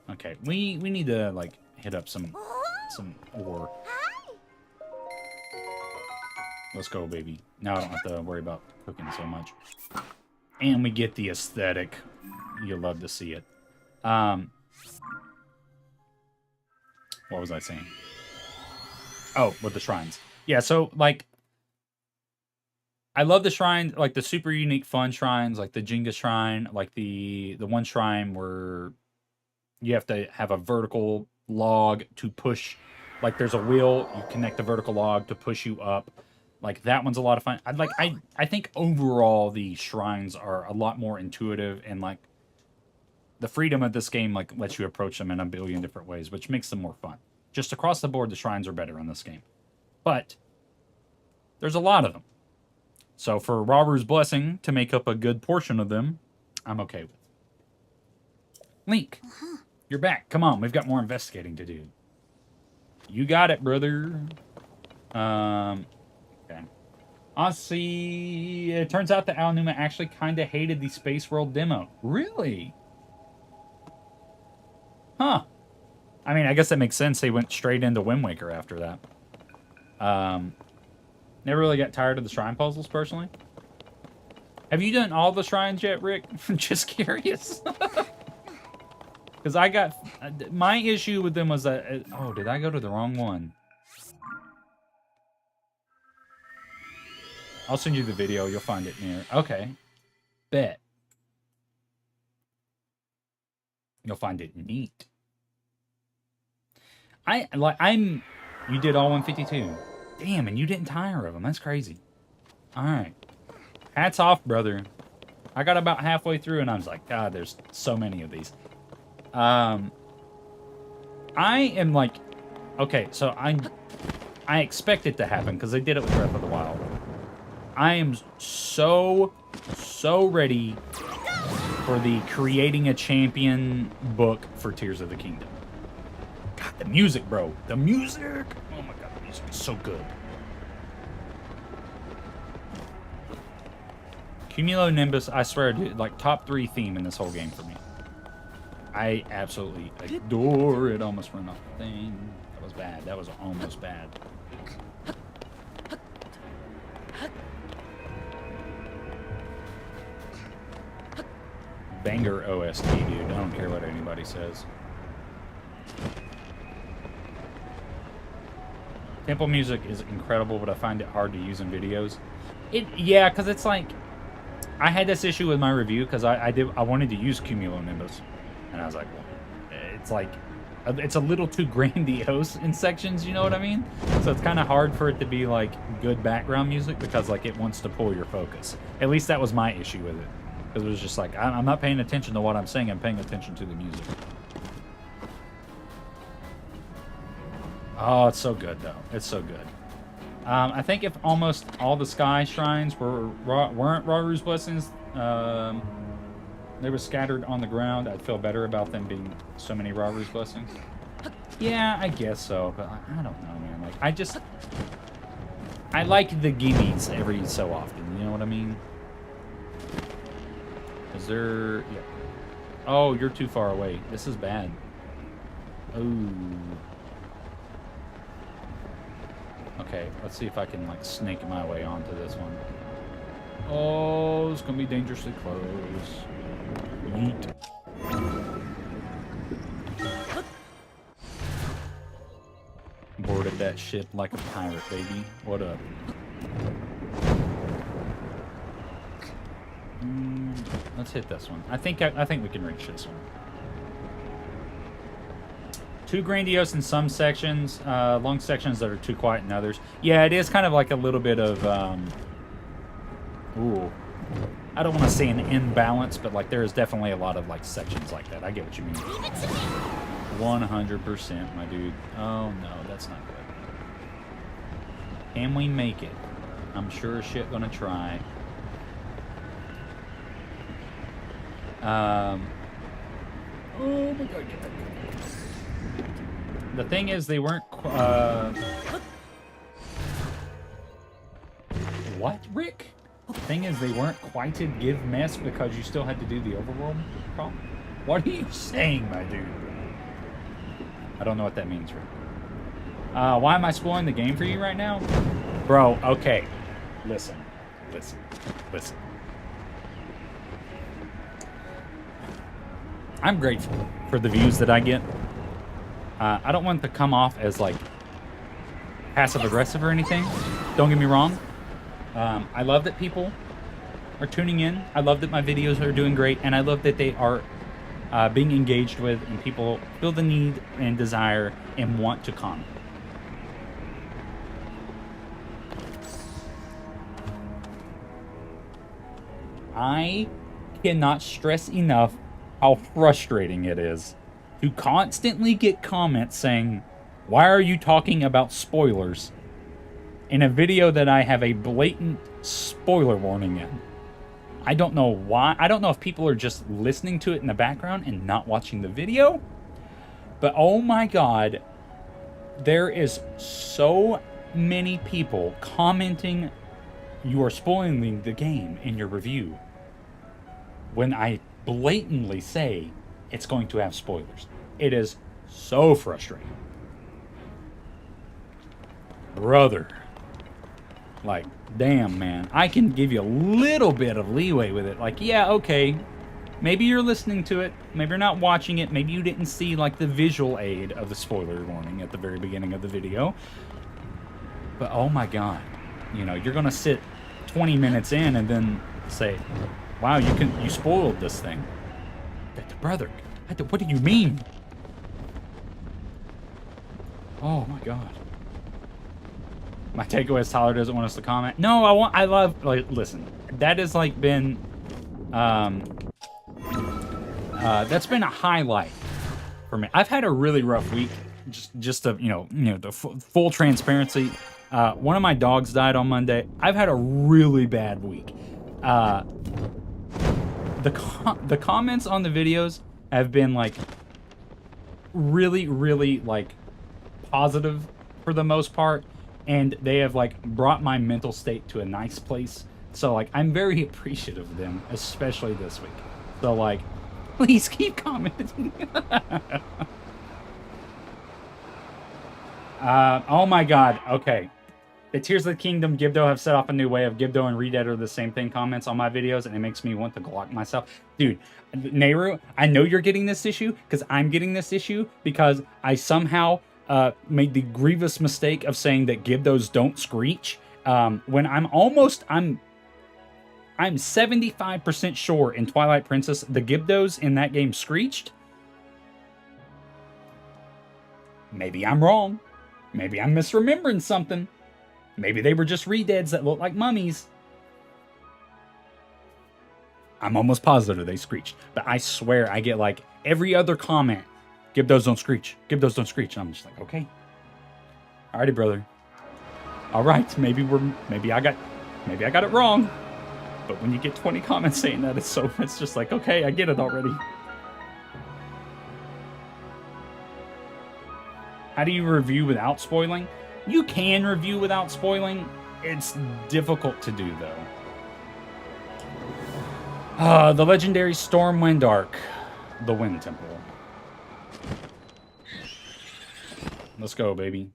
Okay, we need to like hit up some ore. Let's go, baby. Now I don't have to worry about cooking so much. And we get the aesthetic. You'll love to see it. What was I saying? Oh, with the shrines. Yeah, so like I love the shrines, like the super unique fun shrines, like the Jenga shrine, like the one shrine where you have to have a vertical log to push, like there's a wheel, you connect the vertical log to push you up. Like that one's a lot of fun. I think overall the shrines are a lot more intuitive and like the freedom of this game like lets you approach them in a billion different ways, which makes them more fun. Just across the board, the shrines are better in this game. But there's a lot of them. So for Raru's Blessing to make up a good portion of them, I'm okay with. Link, you're back. Come on, we've got more investigating to do. You got it, brother. Okay. Honestly, it turns out that Aonuma actually kind of hated the Space World demo. Really? Huh. I mean, I guess that makes sense. They went straight into Wind Waker after that. Never really got tired of the shrine puzzles, personally. Have you done all the shrines yet, Rick? Just curious. Because I got... My issue with them was that... Oh, did I go to the wrong one? I'll send you the video. You'll find it near. Okay. Bet. You'll find it neat. You did all 152. Damn, and you didn't tire of them. That's crazy. All right. Hats off, brother. I got about halfway through, and I was like, God, there's so many of these. I am like... Okay, so I expect it to happen, because they did it with Breath of the Wild. I am so ready for the Creating a Champion book for Tears of the Kingdom. God, the music, bro. The music! Oh my God, the music is so good. Cumulonimbus, I swear, dude, like top 3 theme in this whole game for me. I absolutely adore it. Almost run off the thing. That was bad. That was almost bad. Banger OST, dude. I don't care what anybody says. Temple music is incredible, but I find it hard to use in videos. Yeah, because it's like... I had this issue with my review, because I wanted to use Cumulonimbus. And I was like, well, it's like... It's a little too grandiose in sections, you know what I mean? So it's kind of hard for it to be, like, good background music, because, like, it wants to pull your focus. At least that was my issue with it. Because it was just like, I'm not paying attention to what I'm saying, I'm paying attention to the music. Oh, it's so good, though. It's so good. I think if almost all the Sky Shrines weren't Raru's Blessings, they were scattered on the ground, I'd feel better about them being so many Raru's Blessings. Yeah, I guess so, but I don't know, man. Like, I like the gimmies every so often, you know what I mean? Is there... Yeah. Oh, you're too far away. This is bad. Ooh. Okay, let's see if I can, like, snake my way onto this one. Oh, it's gonna be dangerously close. Yeet. Boarded that ship like a pirate, baby. What up? Let's hit this one. I think we can reach this one. Too grandiose in some sections, long sections that are too quiet in others. Yeah, it is kind of like a little bit of, ooh. I don't want to say an imbalance, but like there is definitely a lot of like sections like that. I get what you mean. 100%, my dude. Oh no, that's not good. Can we make it? I'm sure as shit gonna try. Oh my God, get that. The thing is, they weren't. What, Rick? The thing is, they weren't quite to give mess because you still had to do the overworld problem. What are you saying, my dude? I don't know what that means, Rick. Why am I spoiling the game for you right now? Bro, okay. Listen. I'm grateful for the views that I get. I don't want it to come off as, like, passive-aggressive or anything. Don't get me wrong. I love that people are tuning in. I love that my videos are doing great. And I love that they are being engaged with and people feel the need and desire and want to comment. I cannot stress enough how frustrating it is to constantly get comments saying, "Why are you talking about spoilers in a video that I have a blatant spoiler warning in?" I don't know why. I don't know if people are just listening to it in the background and not watching the video. But oh my god, there is so many people commenting you are spoiling the game in your review when I blatantly say it's going to have spoilers. It is so frustrating. Brother. Like, damn, man. I can give you a little bit of leeway with it. Like, yeah, okay. Maybe you're listening to it. Maybe you're not watching it. Maybe you didn't see, like, the visual aid of the spoiler warning at the very beginning of the video. But, oh my god. You know, you're gonna sit 20 minutes in and then say, wow, you spoiled this thing. Brother, what do you mean? Oh my god. My takeaway is Tyler doesn't want us to comment. No, I love, like, listen, that has, like, been, that's been a highlight for me. I've had a really rough week, just to, the full transparency. One of my dogs died on Monday. I've had a really bad week. The comments on the videos have been, like, really, really, like, positive for the most part. And they have, like, brought my mental state to a nice place. So, like, I'm very appreciative of them, especially this week. So, like, please keep commenting. Oh my god, okay. The Tears of the Kingdom Gibdo have set off a new way of Gibdo and Redead are the same thing comments on my videos, and it makes me want to Glock myself. Dude, Nehru, I know you're getting this issue, because I'm getting this issue, because I somehow made the grievous mistake of saying that Gibdos don't screech. When I'm 75% sure in Twilight Princess the Gibdos in that game screeched. Maybe I'm wrong. Maybe I'm misremembering something. Maybe they were just Redeads that look like mummies. I'm almost positive they screeched. But I swear I get, like, every other comment, Gibdos don't screech. Gibdos don't screech. And I'm just like, okay. Alrighty, brother. Alright, maybe I got it wrong. But when you get 20 comments saying that, it's just like, okay, I get it already. How do you review without spoiling? You can review without spoiling. It's difficult to do, though. The legendary Stormwind Arc. The Wind Temple. Let's go, baby.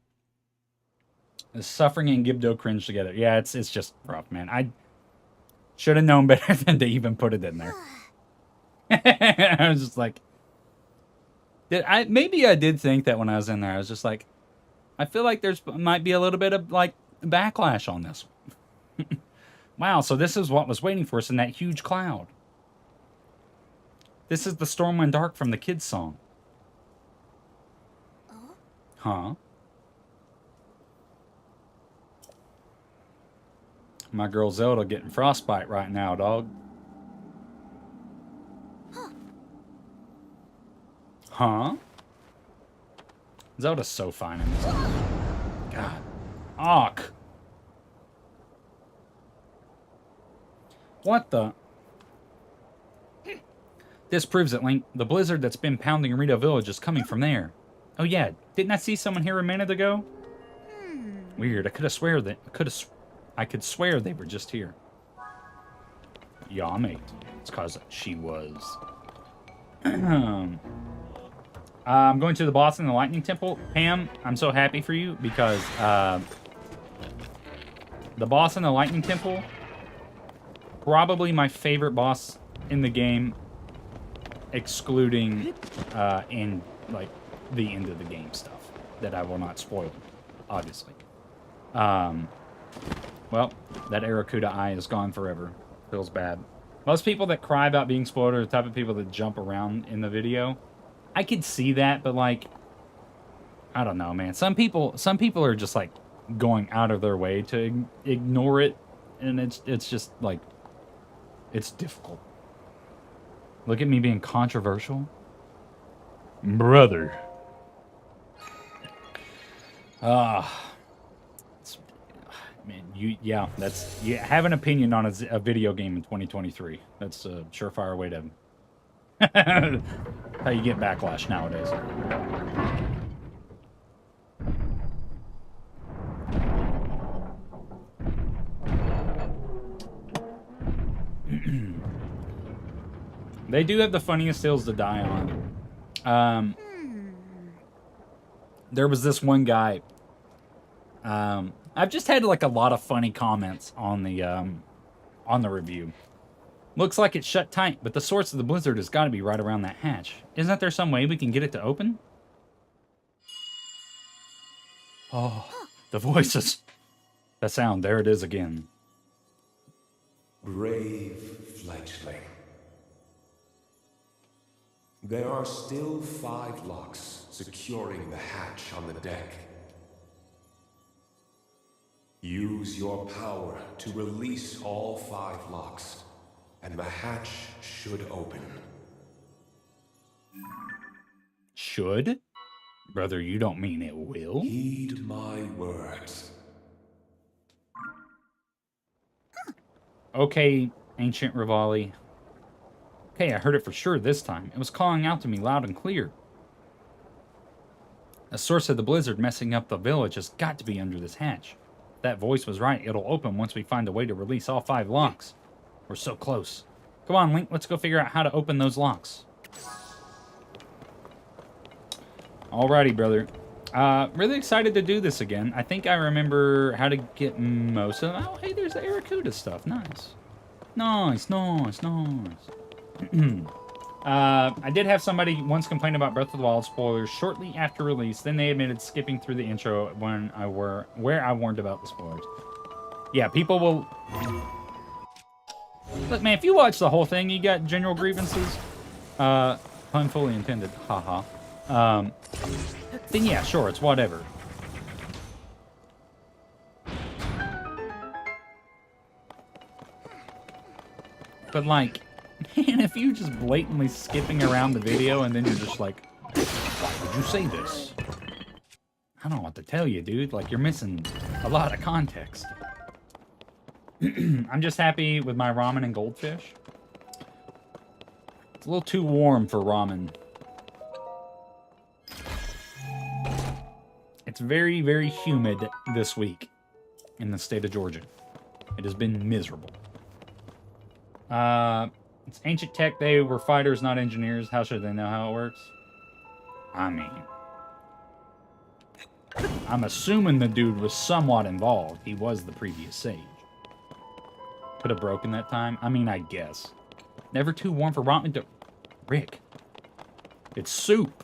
The suffering and Gibdo cringe together. Yeah, it's just rough, man. I should have known better than to even put it in there. I was just like... Maybe I did think that when I was in there. I was just like... I feel like might be a little bit of, like, backlash on this one. Wow, so this is what was waiting for us in that huge cloud. This is the Stormwind Arc from the kids' song. Huh? My girl Zelda getting frostbite right now, dog. Huh? Zelda's so fine in this game. God. Ark. What the? This proves it, Link. The blizzard that's been pounding Rito Village is coming from there. Oh yeah, didn't I see someone here a minute ago? Weird. I could swear they were just here. Yeah, mate. It's cause she was. I'm going to the boss in the Lightning Temple. Pam, I'm so happy for you because the boss in the Lightning Temple, probably my favorite boss in the game, excluding in like the end of the game stuff that I will not spoil, obviously. Well, that Arakuda eye is gone forever. Feels bad. Most people that cry about being spoiled are the type of people that jump around in the video. I could see that, but, like, I don't know, man. Some people are just, like, going out of their way to ignore it, and it's just, like, it's difficult. Look at me being controversial. Brother. Man, you have an opinion on a video game in 2023. That's a surefire way to how you get backlash nowadays. They do have the funniest hills to die on. There was this one guy. I've just had like a lot of funny comments on the review. Looks like it's shut tight, but the source of the blizzard has got to be right around that hatch. Isn't there some way we can get it to open? Oh, the voices. The sound, there it is again. Brave fledgling. There are still 5 locks securing the hatch on the deck. Use your power to release all 5 locks, and the hatch should open. Should? Brother, you don't mean it will? Heed my words. Okay, Ancient Rivali. Okay, I heard it for sure this time. It was calling out to me loud and clear. The source of the blizzard messing up the village has got to be under this hatch. If that voice was right, it'll open once we find a way to release all 5 locks. We're so close. Come on, Link, let's go figure out how to open those locks. Alrighty, brother. Really excited to do this again. I think I remember how to get most of them. Oh, hey, there's the Aracuda stuff. Nice. Nice, nice, nice. I did have somebody once complain about Breath of the Wild spoilers shortly after release. Then they admitted skipping through the intro when where I warned about the spoilers. Yeah, people will... Look, man, if you watch the whole thing, you got general grievances. Pun fully intended. Haha. Then yeah, sure, it's whatever. But like, man, if you're just blatantly skipping around the video and then you're just like, why would you say this? I don't know what to tell you, dude. Like, you're missing a lot of context. I'm just happy with my ramen and goldfish. It's a little too warm for ramen. It's very, very humid this week in the state of Georgia. It has been miserable. It's ancient tech. They were fighters, not engineers. How should they know how it works? I mean, I'm assuming the dude was somewhat involved. He was the previous sage. Could have broken that time. I mean, I guess. Never too warm for ramen to... Rick. It's soup.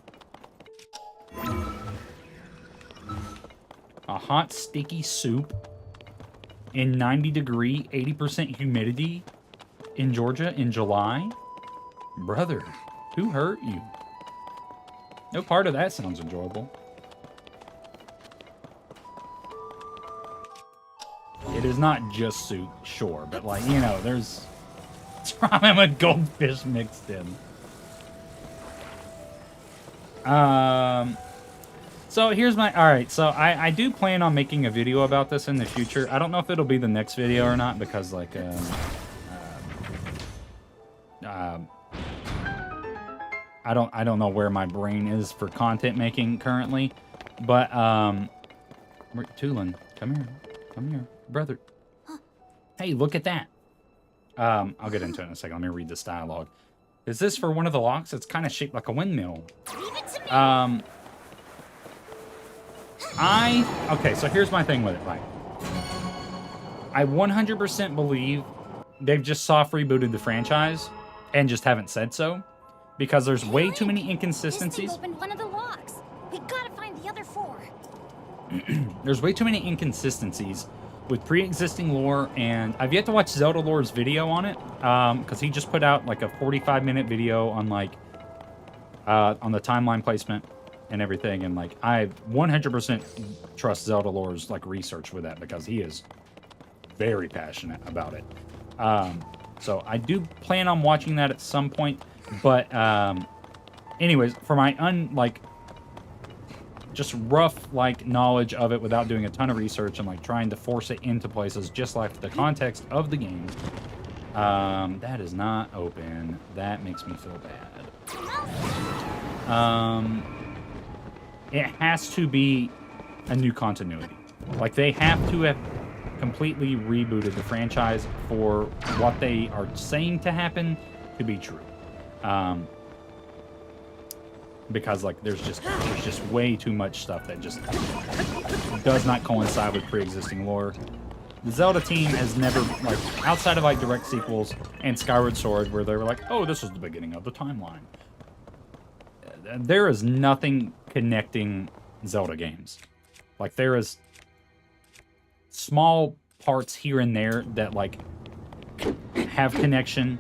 A hot, sticky soup in 90-degree, 80% humidity in Georgia in July? Brother, who hurt you? No part of that sounds enjoyable. It is not just soup, sure, but like, you know, there's ramen with goldfish mixed in. So here's my... Alright, so I do plan on making a video about this in the future. I don't know if it'll be the next video or not, because, like, I don't know where my brain is for content making currently. But, Tulin, come here. Come here. Brother. Hey, look at that. I'll get into it in a second. Let me read this dialogue. Is this for one of the locks? It's kind of shaped like a windmill. Leave it to me. Okay, so here's my thing with it, right? I 100% believe they've just soft rebooted the franchise and just haven't said so, because there's way too many inconsistencies. This thing opened one of the locks. We gotta find the other 4. There's way too many inconsistencies with pre-existing lore, and I've yet to watch Zelda Lore's video on it, because he just put out like a 45-minute video on like on the timeline placement and everything, and like I 100% trust Zelda Lore's like research with that, because he is very passionate about it. So I do plan on watching that at some point. But anyways, for my just rough knowledge of it without doing a ton of research and trying to force it into places just like the context of the game. That is not open. That makes me feel bad. It has to be a new continuity. Like, they have to have completely rebooted the franchise for what they are saying to happen to be true. Because there's just way too much stuff that just does not coincide with pre-existing lore. The Zelda team has never, outside of direct sequels and Skyward Sword, where they were like, oh, this was the beginning of the timeline. There is nothing connecting Zelda games. There is small parts here and there that have connection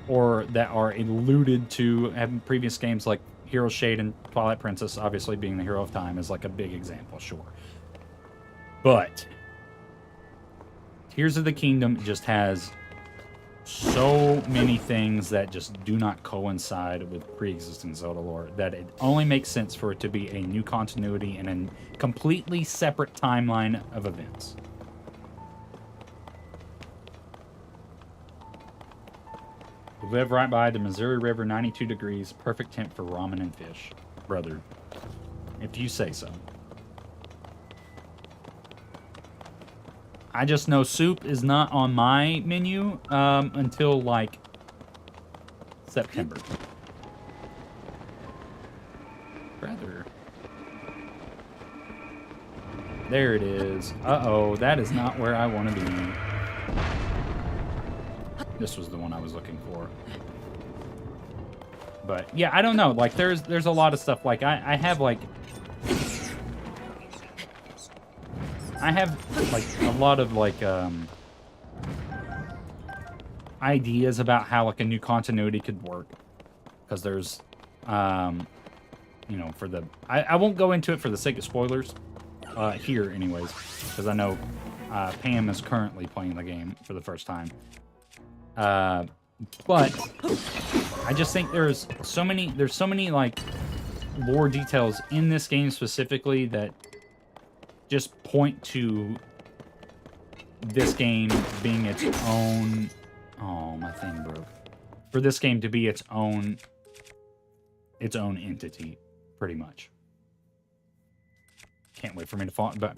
or that are alluded to in previous games, like Hero Shade and Twilight Princess, obviously being the Hero of Time, is a big example, sure. But Tears of the Kingdom just has so many things that just do not coincide with pre-existing Zelda lore that it only makes sense for it to be a new continuity and a completely separate timeline of events. We live right by the Missouri River, 92 degrees, perfect temp for ramen and fish. Brother, if you say so. I just know soup is not on my menu until, September. Brother. There it is. Uh-oh, that is not where I want to be. This was the one I was looking for. But, yeah, I don't know. There's a lot of stuff. I have, I have, a lot of, ideas about how, a new continuity could work. Because there's, you know, for the... I won't go into it for the sake of spoilers. Here, anyways. Because I know Pam is currently playing the game for the first time. But I just think there's so many, lore details in this game specifically that just point to this game being its own... Oh, my thing broke. For this game to be its own entity, pretty much. Can't wait for me to fall, but...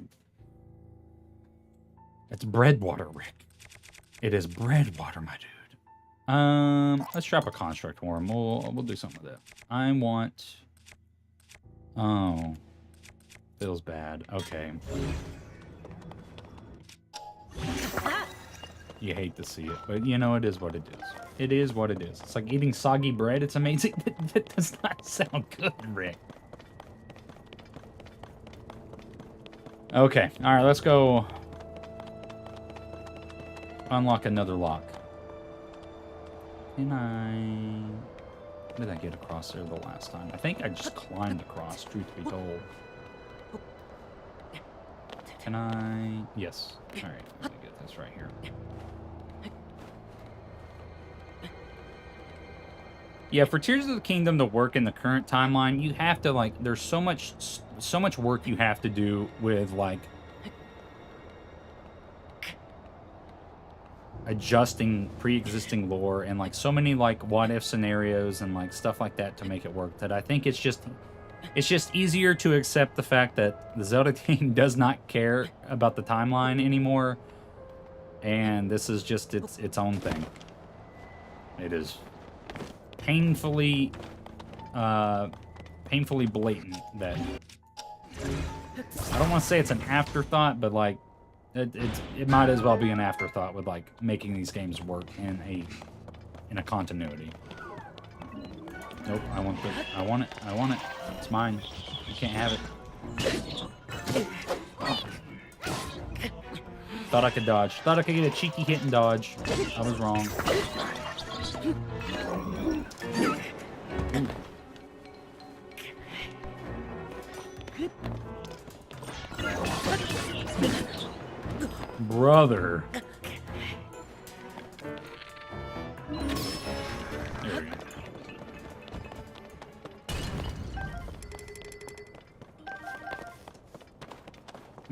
It's breadwater, Rick. It is breadwater, my dude. Let's drop a construct worm. We'll do something with it. I want... Oh. Feels bad. Okay. You hate to see it, but you know, it is what it is. It is what it is. It's like eating soggy bread. It's amazing. That does not sound good, Rick. Okay. All right, let's go unlock another lock. Can I... What did I get across there the last time? I think I just climbed across, truth be told. Can I... Yes. Alright, let me get this right here. Yeah, for Tears of the Kingdom to work in the current timeline, you have to, there's so much work you have to do with, adjusting pre-existing lore and so many what-if scenarios and stuff like that to make it work, that I think it's just easier to accept the fact that the Zelda team does not care about the timeline anymore, and this is just its own thing. It is painfully blatant that I don't want to say it's an afterthought, but it might as well be an afterthought with making these games work in a continuity. Nope, I want it. It's mine. You can't have it. Thought I could dodge. Thought I could get a cheeky hit and dodge. I was wrong. Brother. There we go.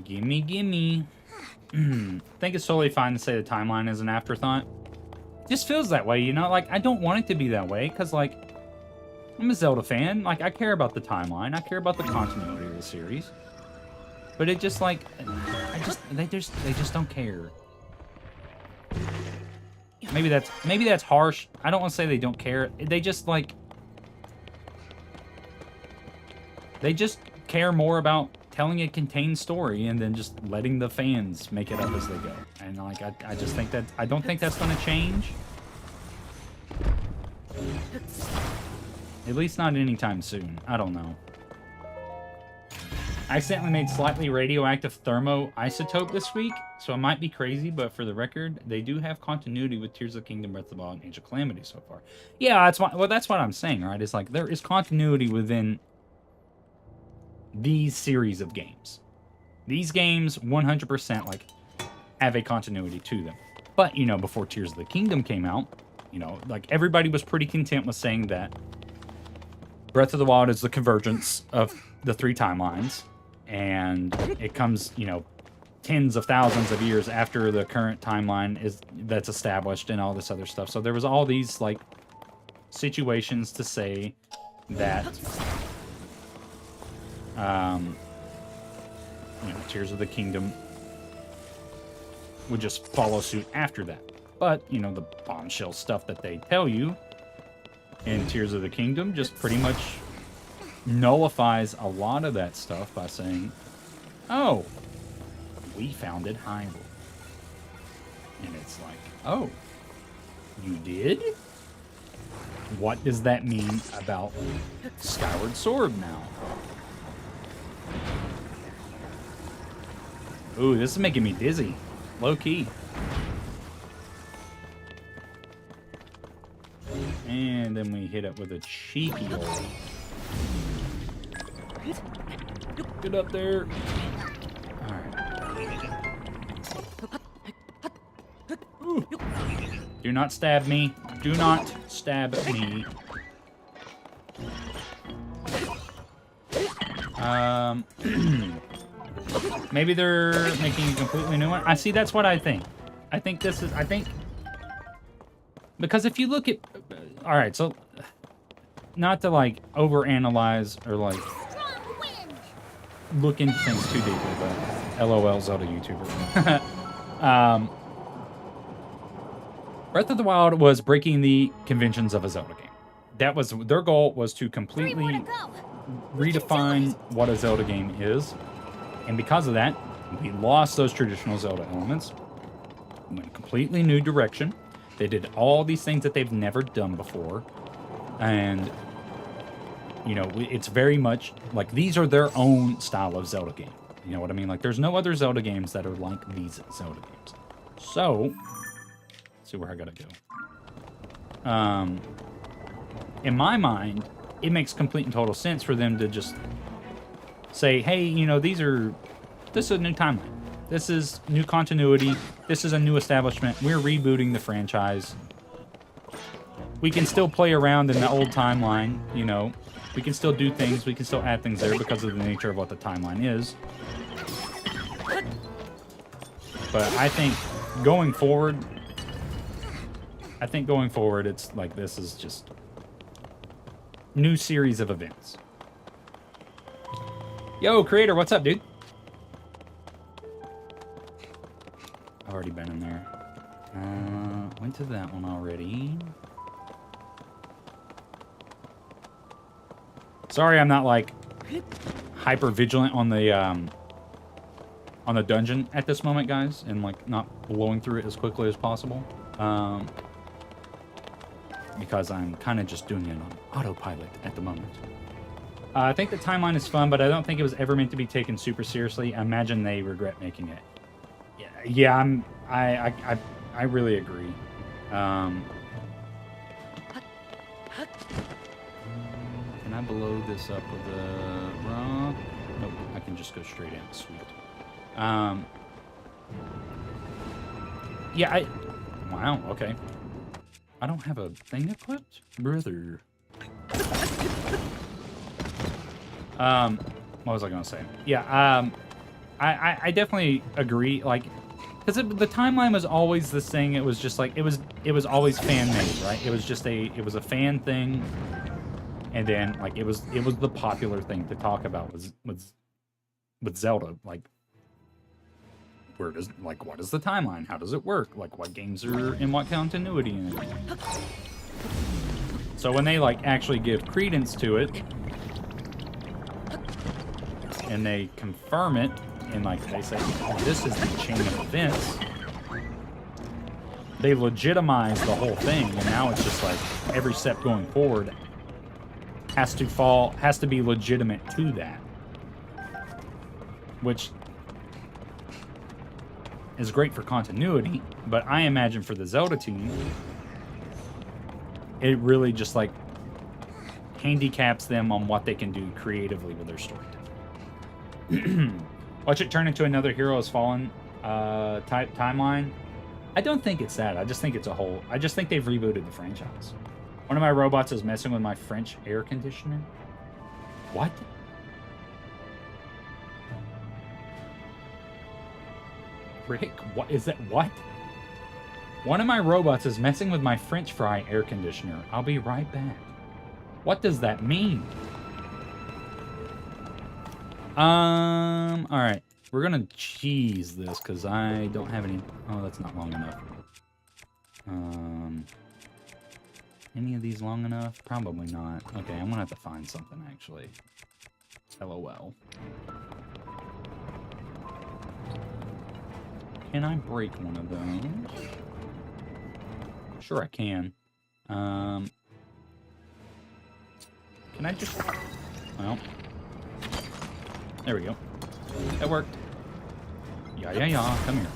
Gimme, gimme. I think it's totally fine to say the timeline is an afterthought. It just feels that way, you know? Like, I don't want it to be that way, because, like, I'm a Zelda fan. Like, I care about the timeline. I care about the continuity of the series. But it just, like, they just don't care. Maybe that's harsh. I don't want to say they don't care. They just, like, they just care more about telling a contained story and then just letting the fans make it up as they go. And, like, I just think that, I don't think that's going to change. At least not anytime soon. I don't know. I accidentally made slightly radioactive thermoisotope this week, so I might be crazy, but for the record, they do have continuity with Tears of the Kingdom, Breath of the Wild, and Age of Calamity so far. Yeah, that's what I'm saying, right? It's like, there is continuity within these series of games. These games, 100%, like, have a continuity to them. But, you know, before Tears of the Kingdom came out, you know, like, everybody was pretty content with saying that Breath of the Wild is the convergence of the 3 timelines, and it comes, you know, tens of thousands of years after the current timeline that's established and all this other stuff. So there was all these, like, situations to say that, you know, Tears of the Kingdom would just follow suit after that. But, you know, the bombshell stuff that they tell you in Tears of the Kingdom just pretty much nullifies a lot of that stuff by saying, oh, we founded Hyrule. And it's like, oh, you did? What does that mean about Skyward Sword now? Ooh, this is making me dizzy. Low key. And then we hit it with a cheeky old. Get up there. Alright. Do not stab me. Do not stab me. Maybe they're making a completely new one. I see, that's what I think. I think because if you look at, all right, so not to like overanalyze or like look into things too deeply, but LOL Zelda YouTuber. Breath of the Wild was breaking the conventions of a Zelda game. That was their goal, was to completely redefine what a Zelda game is. And because of that, we lost those traditional Zelda elements. Went a completely new direction. They did all these things that they've never done before. And, you know, it's very much like these are their own style of Zelda game. You know what I mean? Like, there's no other Zelda games that are like these Zelda games. So, let's see where I gotta go. In my mind, it makes complete and total sense for them to just say, hey, you know, this is a new timeline. This is new continuity. This is a new establishment. We're rebooting the franchise. We can still play around in the old timeline, you know. We can still do things. We can still add things there because of the nature of what the timeline is. But I think going forward, it's like this is just new series of events. Yo, creator, what's up, dude? I've already been in there. Went to that one already. Sorry, I'm not like hyper vigilant on the dungeon at this moment, guys, and like not blowing through it as quickly as possible. Because I'm kind of just doing it on autopilot at the moment. I think the timeline is fun, but I don't think it was ever meant to be taken super seriously. I imagine they regret making it. Yeah, I really agree. Can I blow this up with a rock? Nope, I can just go straight in. Sweet. Yeah, wow, okay. I don't have a thing equipped? Brother. What was I gonna say? Yeah, I definitely agree. Like, because the timeline was always this thing. It was just like it was always fan made, right? It was a fan thing, and then like it was the popular thing to talk about was with Zelda. Like, what is the timeline? How does it work? Like, what games are in what continuity in it? So when they like actually give credence to it and they confirm it and like they say, oh, this is the chain of events, they legitimize the whole thing, and now it's just like every step going forward has to be legitimate to that, which is great for continuity, but I imagine for the Zelda team, it really just like handicaps them on what they can do creatively with their story. Watch it turn into another Hero Has Fallen type timeline. I don't think it's that. I just think I just think they've rebooted the franchise. One of my robots is messing with my French air conditioner. What? Rick, what is that? What? One of my robots is messing with my French fry air conditioner. I'll be right back. What does that mean? Alright. We're gonna cheese this because I don't have any... Oh, that's not long enough. Any of these long enough? Probably not. Okay, I'm gonna have to find something, actually. LOL. Can I break one of those? Sure I can. Can I just... Well... There we go. That worked. Yeah. Come here.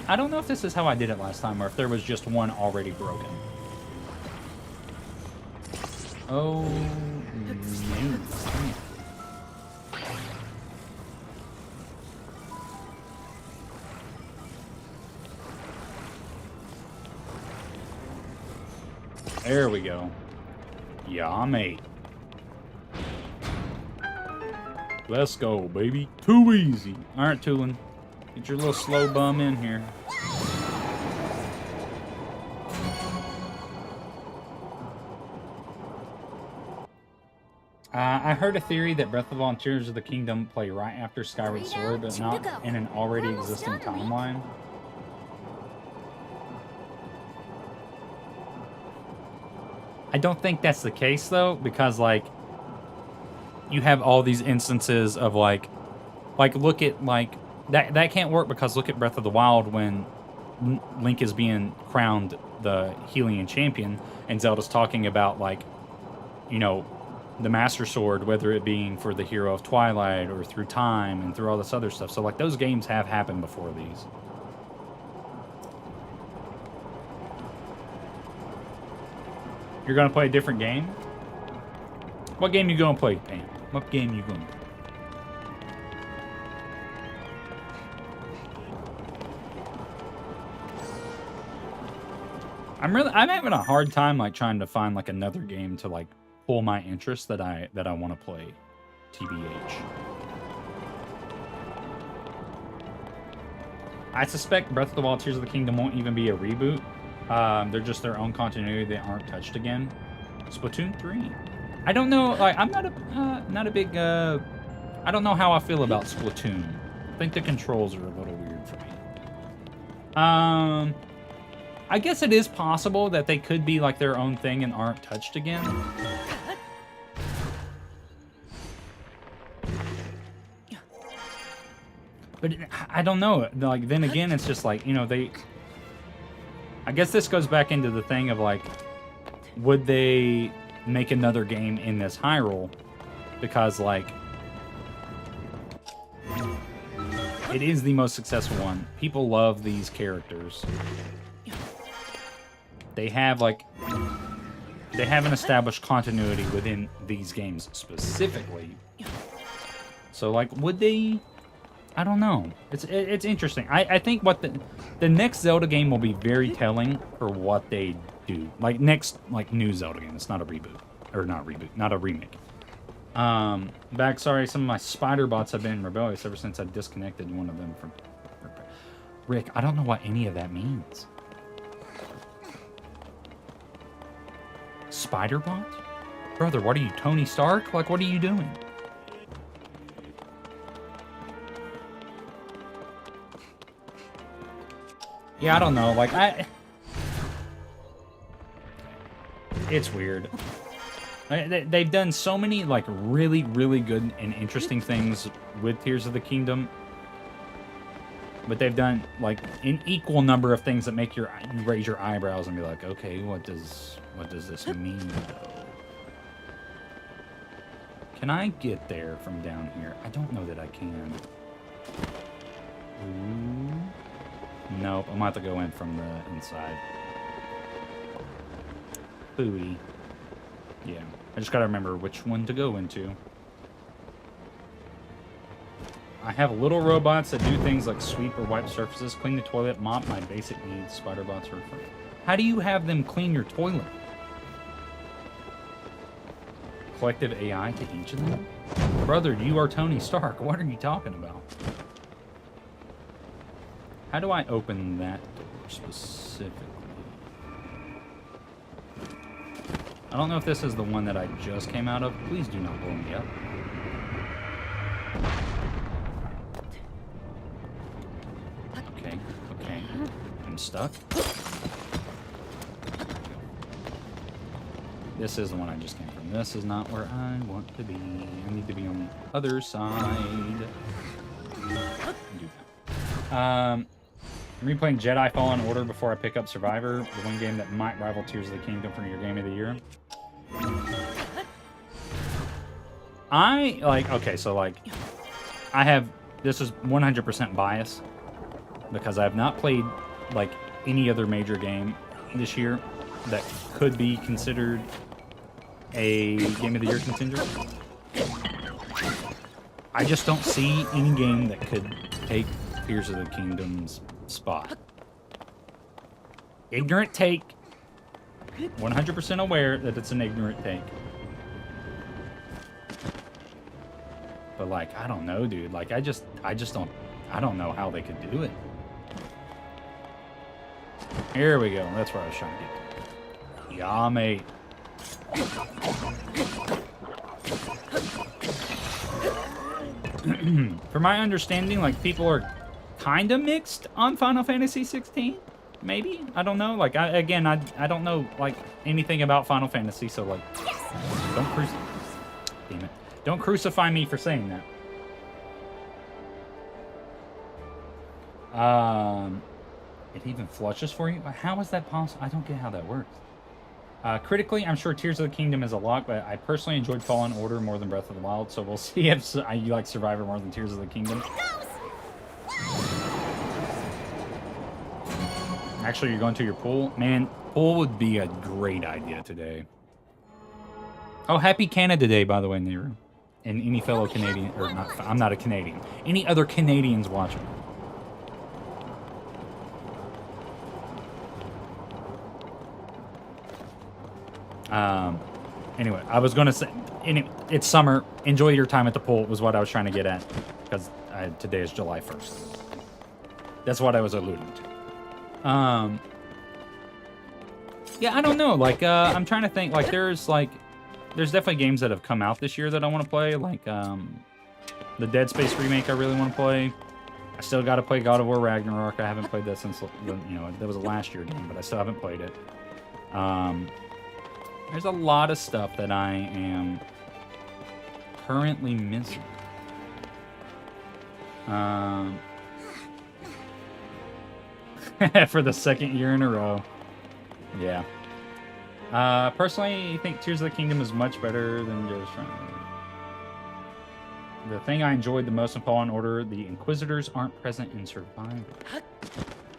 I don't know if this is how I did it last time, or if there was just one already broken. Oh, no. Come here. There we go. Yeah, mate. Let's go, baby. Too easy. All right, Tulin. Get your little slow bum in here. I heard a theory that Breath of the Wild Tears of the Kingdom play right after Skyward Sword, but not in an already existing timeline. I don't think that's the case, though, because, like, you have all these instances of, like look at, like, that can't work because look at Breath of the Wild when Link is being crowned the Hylian champion, and Zelda's talking about, like, you know, the Master Sword, whether it being for the Hero of Twilight or through time and through all this other stuff. So, like, those games have happened before these. You're gonna play a different game? What game you gonna play, Pam? What game you gonna play? I'm having a hard time, like, trying to find, like, another game to, like, pull my interest that I want to play. TBH. I suspect Breath of the Wild Tears of the Kingdom won't even be a reboot. They're just their own continuity. They aren't touched again. Splatoon 3. I don't know. Like, I'm not a big. I don't know how I feel about Splatoon. I think the controls are a little weird for me. I guess it is possible that they could be like their own thing and aren't touched again. But I don't know. Like, then again, it's just like, you know, I guess this goes back into the thing of, like, would they make another game in this Hyrule? Because, like, it is the most successful one. People love these characters. They have an established continuity within these games specifically. So, like, would they... I don't know. It's interesting. I think what the next Zelda game will be very telling for what they do. Like, next, like, new Zelda game. It's not a reboot. Or not a reboot. Not a remake. Sorry, some of my spider bots have been rebellious ever since I disconnected one of them from... Rick, I don't know what any of that means. Spider bot? Brother, what are you, Tony Stark? Like, what are you doing? Yeah, I don't know. Like, it's weird. They've done so many, like, really, really good and interesting things with Tears of the Kingdom. But they've done, like, an equal number of things that make you raise your eyebrows and be like, okay, what does this mean, though? Can I get there from down here? I don't know that I can. Ooh. Nope, I'm going to have to go in from the inside. Booey. Yeah, I just gotta remember which one to go into. I have little robots that do things like sweep or wipe surfaces, clean the toilet, mop my basic needs. Spider bots are for... How do you have them clean your toilet? Collective AI to each of them? Brother, you are Tony Stark. What are you talking about? How do I open that door specifically? I don't know if this is the one that I just came out of. Please do not blow me up. Okay, okay. I'm stuck. This is the one I just came from. This is not where I want to be. I need to be on the other side. Do that. I'm replaying Jedi Fallen Order before I pick up Survivor, the one game that might rival Tears of the Kingdom for your game of the year. Okay, so like, this is 100% bias because I have not played like any other major game this year that could be considered a game of the year contender. I just don't see any game that could take Tears of the Kingdom's spot. Ignorant take. 100% aware that it's an ignorant take. But like, I don't know, dude. Like, I don't know how they could do it. Here we go. That's where I was trying to get to. Yeah, mate. From my understanding, like, people are kind of mixed on Final Fantasy 16. Maybe? I don't know. Like, I don't know, like, anything about Final Fantasy, so, like, don't crucify me for saying that. It even flushes for you? How is that possible? I don't get how that works. Critically, I'm sure Tears of the Kingdom is a lock, but I personally enjoyed Fallen Order more than Breath of the Wild, so we'll see if you like Survivor more than Tears of the Kingdom. Actually, you're going to your pool? Man, pool would be a great idea today. Oh, happy Canada Day, by the way, Nehru. And any fellow Canadian, or not, I'm not a Canadian. Any other Canadians watching? Anyway, I was going to say, it's summer. Enjoy your time at the pool was what I was trying to get at. Because today is July 1st. That's what I was alluding to. Yeah, I don't know. Like, I'm trying to think. Like, there's definitely games that have come out this year that I want to play. Like, the Dead Space remake I really want to play. I still got to play God of War Ragnarok. I haven't played that since, that was a last year game, but I still haven't played it. There's a lot of stuff that I am currently missing. For the second year in a row. Yeah. Personally, I think Tears of the Kingdom is much better than Ghost Runner. The thing I enjoyed the most in Fallen Order, the Inquisitors aren't present in Survivor.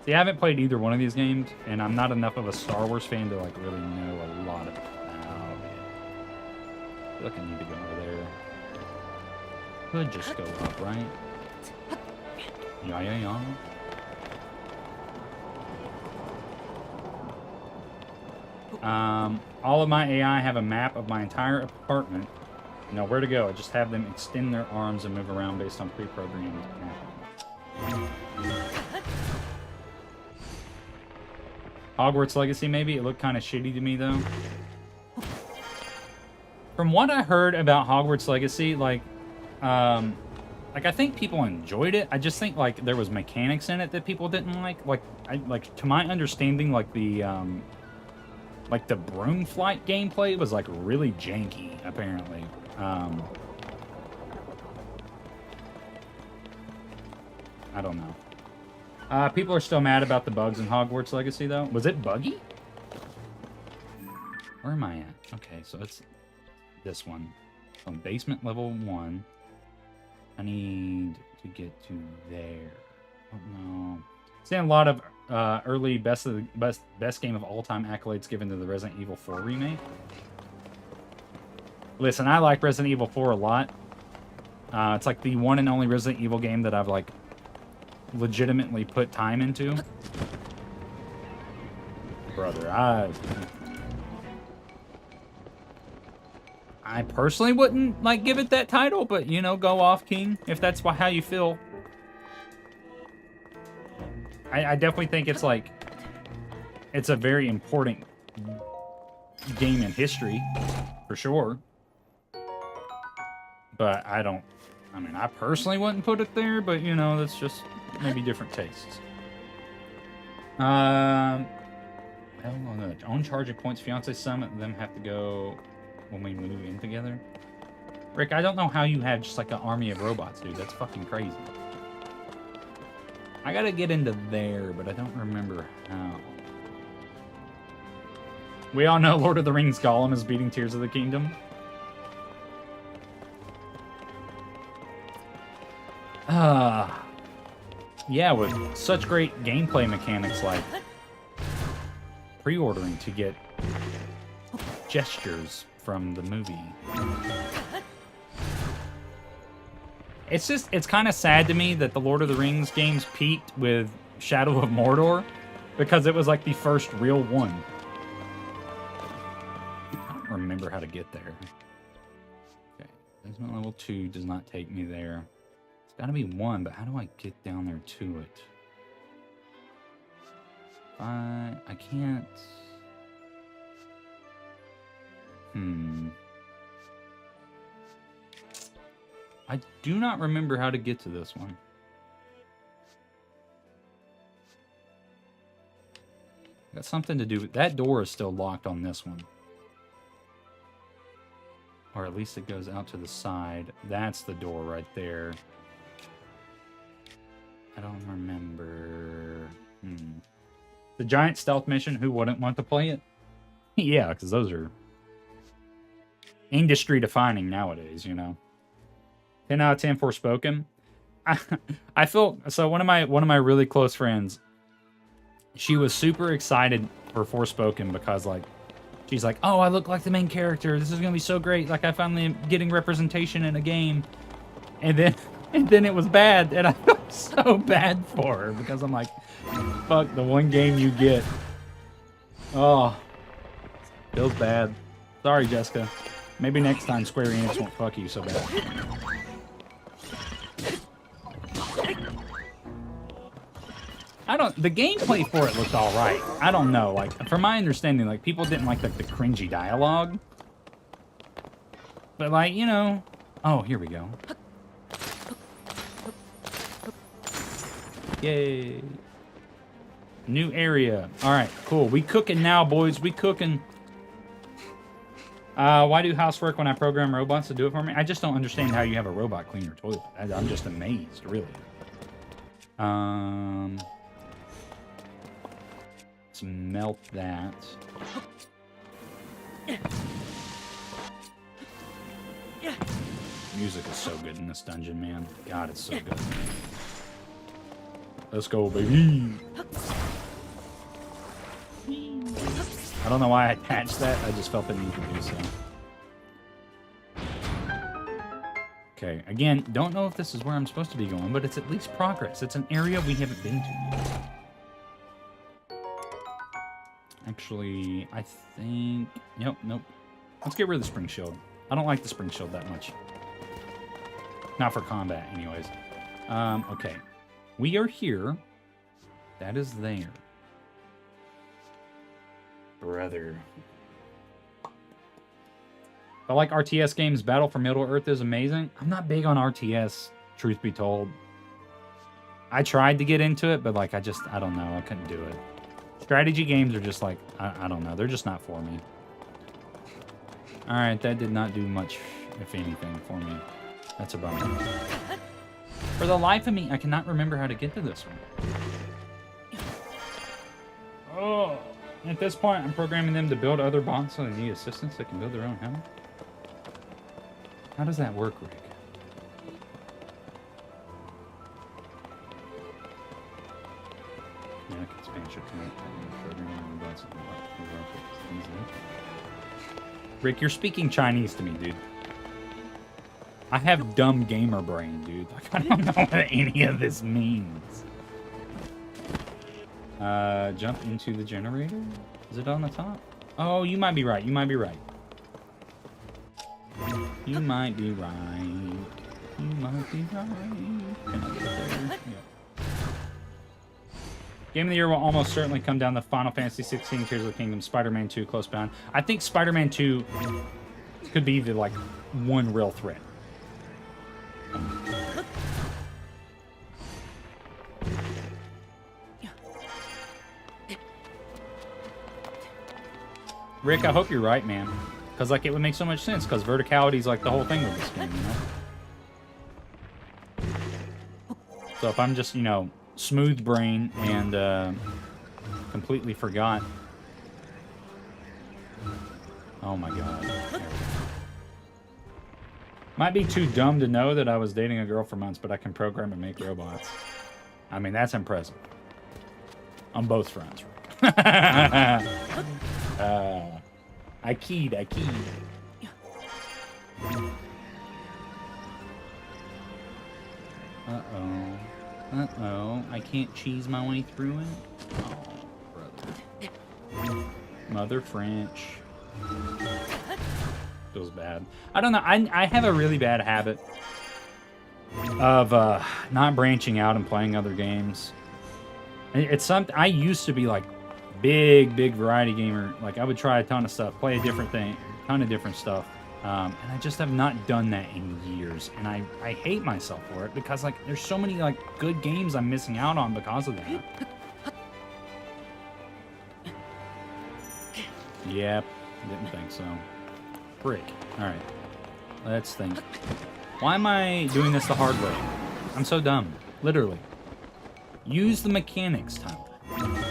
See, I haven't played either one of these games, and I'm not enough of a Star Wars fan to like really know a lot about it. I feel like I need to go over there. Could just go up, right? Yeah. All of my AI have a map of my entire apartment know where to go. I just have them extend their arms and move around based on pre-programmed patterns. Hogwarts Legacy, maybe? It looked kind of shitty to me, though. From what I heard about Hogwarts Legacy, like, I think people enjoyed it. I just think, like, there was mechanics in it that people didn't like. Like, to my understanding, like, the broom flight gameplay was, like, really janky, apparently. I don't know. People are still mad about the bugs in Hogwarts Legacy, though. Was it buggy? Where am I at? Okay, so it's this one. On basement level 1. I need to get to there. Oh, no. Seeing a lot of early best game of all time accolades given to the Resident Evil 4 remake. Listen, I like Resident Evil 4 a lot. It's like the one and only Resident Evil game that I've like legitimately put time into. Brother, I personally wouldn't like give it that title, but you know, go off, King, if that's how you feel. I definitely think it's like it's a very important game in history, for sure. But I mean, I personally wouldn't put it there, but you know, that's just maybe different tastes. I don't know. Own charging points, fiance summit, and them have to go when we move in together. Rick, I don't know how you have just like an army of robots, dude. That's fucking crazy. I gotta get into there, but I don't remember how. We all know Lord of the Rings Gollum is beating Tears of the Kingdom. Yeah, with such great gameplay mechanics like pre-ordering to get gestures from the movie. It's kind of sad to me that the Lord of the Rings games peaked with Shadow of Mordor because it was like the first real one. I don't remember how to get there. Okay, basement level 2 does not take me there. It's gotta be 1, but how do I get down there to it? I can't. I do not remember how to get to this one. Got something to do with that door is still locked on this one. Or at least it goes out to the side. That's the door right there. I don't remember. The giant stealth mission, who wouldn't want to play it? Yeah, because those are industry defining nowadays, you know. 10 out of 10 Forspoken. I feel so. One of my really close friends, she was super excited for Forspoken because like she's like, oh, I look like the main character. This is gonna be so great. Like I finally am getting representation in a game, and then it was bad, and I felt so bad for her because I'm like, fuck, the one game you get. Oh, feels bad. Sorry, Jessica. Maybe next time Square Enix won't fuck you so bad. The gameplay for it looked alright. I don't know, like, from my understanding, like, people didn't like the cringy dialogue. But, like, you know... Oh, here we go. Yay. New area. Alright, cool. We cooking now, boys. We cooking. Why do housework when I program robots to do it for me? I just don't understand how you have a robot clean your toilet. I'm just amazed, really. Let's melt that. Music is so good in this dungeon, man. God, it's so good. Let's go, baby. I don't know why I attached that. I just felt the need to do so. Okay, again, don't know if this is where I'm supposed to be going, but it's at least progress. It's an area we haven't been to yet. Actually, I think... Nope. Let's get rid of the spring shield. I don't like the spring shield that much. Not for combat, anyways. Okay. We are here. That is there. Brother. I like RTS games. Battle for Middle-earth is amazing. I'm not big on RTS, truth be told. I tried to get into it, but like I don't know. I couldn't do it. Strategy games are just like, I don't know. They're just not for me. Alright, that did not do much, if anything, for me. That's a bummer. For the life of me, I cannot remember how to get to this one. Oh. At this point, I'm programming them to build other bots so they need assistance. They can build their own hammer. How does that work, Rick? Rick, you're speaking Chinese to me, dude. I have dumb gamer brain, dude. Like, I don't know what any of this means. Jump into the generator? Is it on the top? Oh, you might be right. You might be right. You might be right. You might be right. Can I get there? Yeah. Game of the year will almost certainly come down to Final Fantasy 16, Tears of the Kingdom, Spider-Man 2, close behind. I think Spider-Man 2 could be the, like, one real threat. Rick, I hope you're right, man. Because, like, it would make so much sense, because verticality is, like, the whole thing with this game, you know? So if I'm just, you know, smooth brain and completely forgot. Oh my god. Might be too dumb to know that I was dating a girl for months, but I can program and make robots. I mean, that's impressive. On both fronts. I keyed. Uh-oh. I can't cheese my way through it. Oh, brother. Mother French. Feels bad. I don't know. I have a really bad habit of not branching out and playing other games. It's something I used to be like big variety gamer. Like I would try a ton of stuff, play a different thing, ton of different stuff. And I just have not done that in years. And I hate myself for it because like there's so many like good games I'm missing out on because of that. Yep, didn't think so. Frick. Alright. Let's think. Why am I doing this the hard way? I'm so dumb. Literally. Use the mechanics, Tyler.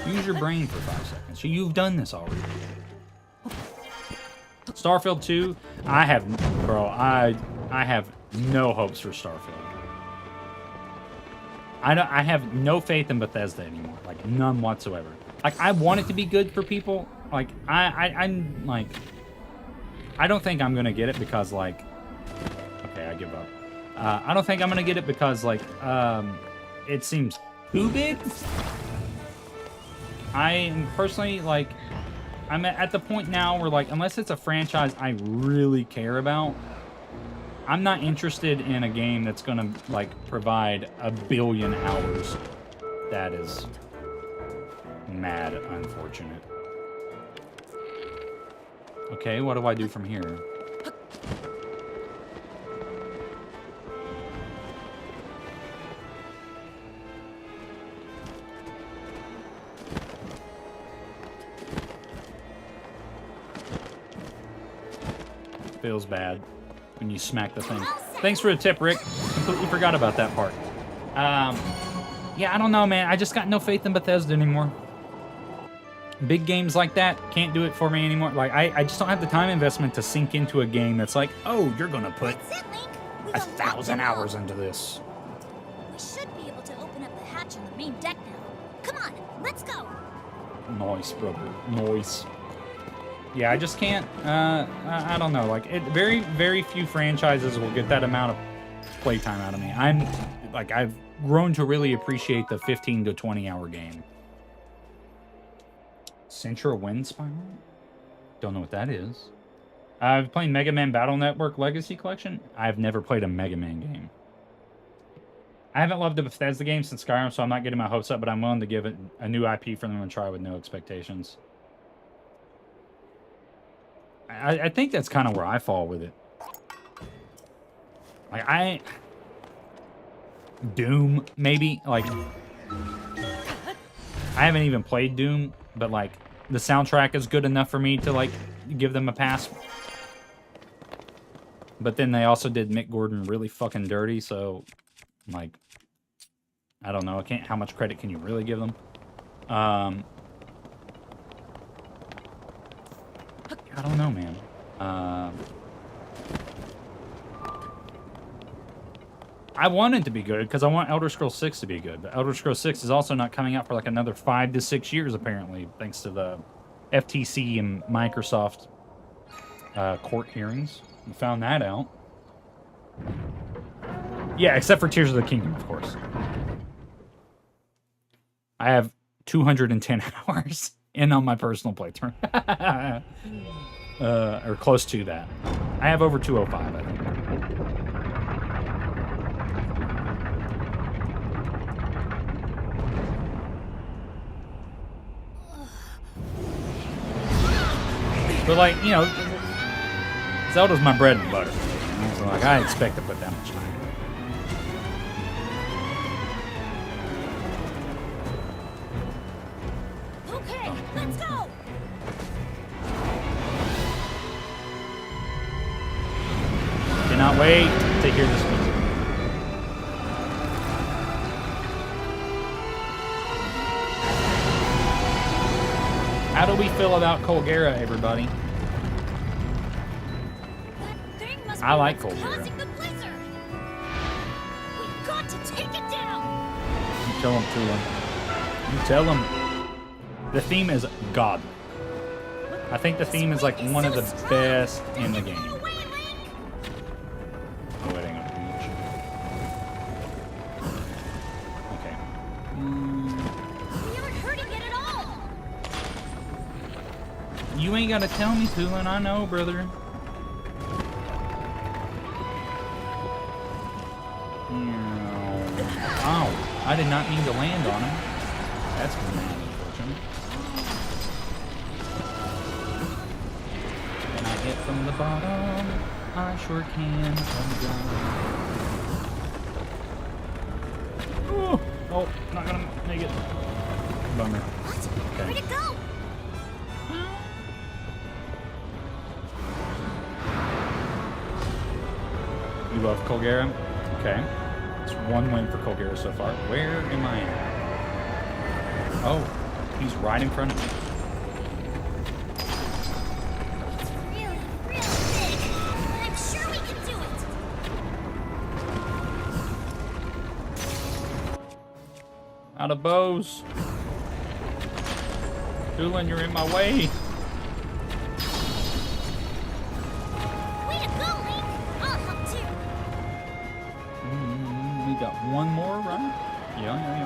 Use your brain for 5 seconds. So you've done this already. Starfield 2, I have no hopes for Starfield. I have no faith in Bethesda anymore. Like none whatsoever. Like I want it to be good for people. Like I'm like I don't think I'm gonna get it because like okay, I give up. I don't think I'm gonna get it because like it seems too big. I am personally like I'm at the point now where like unless it's a franchise I really care about, I'm not interested in a game that's gonna like provide 1 billion hours. That is mad unfortunate. Okay, what do I do from here? Feels bad when you smack the thing. Thanks for the tip, Rick. Completely forgot about that part. Yeah, I don't know, man. I just got no faith in Bethesda anymore. Big games like that can't do it for me anymore. Like, I just don't have the time investment to sink into a game that's like, oh, you're gonna put 1,000 hours into this. We should be able to open up the hatch on the main deck now. Come on, let's go. Nice, brother. Nice. Yeah, I just can't. I don't know. Like, very few franchises will get that amount of playtime out of me. I've grown to really appreciate the 15 to 20 hour game. Central Wind Spiral? Don't know what that is. I've played Mega Man Battle Network Legacy Collection. I've never played a Mega Man game. I haven't loved a Bethesda game since Skyrim, so I'm not getting my hopes up, but I'm willing to give it a new IP for them and try with no expectations. I think that's kind of where I fall with it. Like, Doom, maybe? Like, I haven't even played Doom, but, like, the soundtrack is good enough for me to, like, give them a pass. But then they also did Mick Gordon really fucking dirty, so, like, I don't know. How much credit can you really give them? I don't know, man. I want it to be good because I want Elder Scrolls 6 to be good, but Elder Scrolls 6 is also not coming out for like another 5 to 6 years apparently, thanks to the FTC and Microsoft court hearings. We found that out. Yeah, except for Tears of the Kingdom, of course. I have 210 hours in on my personal playthrough. Or close to that. I have over 205, I think. But, like, you know, Zelda's my bread and butter. So, like, I expect to put that much time. Okay, let's go. Cannot wait to hear this music. How do we feel about Colgera, everybody? That thing must I be like what's Colgera. causing the blizzard. We've got to take it down. You tell him, Tula. You tell him. The theme is godly. I think the theme is like one of the best in the game. Oh, wait, hang on. Okay. We aren't hurting it at all. You ain't gotta tell me, Tulin. I know, brother. Oh, I did not mean to land on him. That's unfortunate. Can I hit from the bottom? I sure can from the ground. Oh, not gonna make it. Bummer. What? Okay. Where'd it go? You love Colgera? Okay. It's one win for Colgera so far. Where am I at? Oh, he's right in front of me. It's really, really big. But I'm sure we can do it. Out of bows. Tulin, you're in my way. Way to go, Link. I'll help too. We got one more, right? Yeah.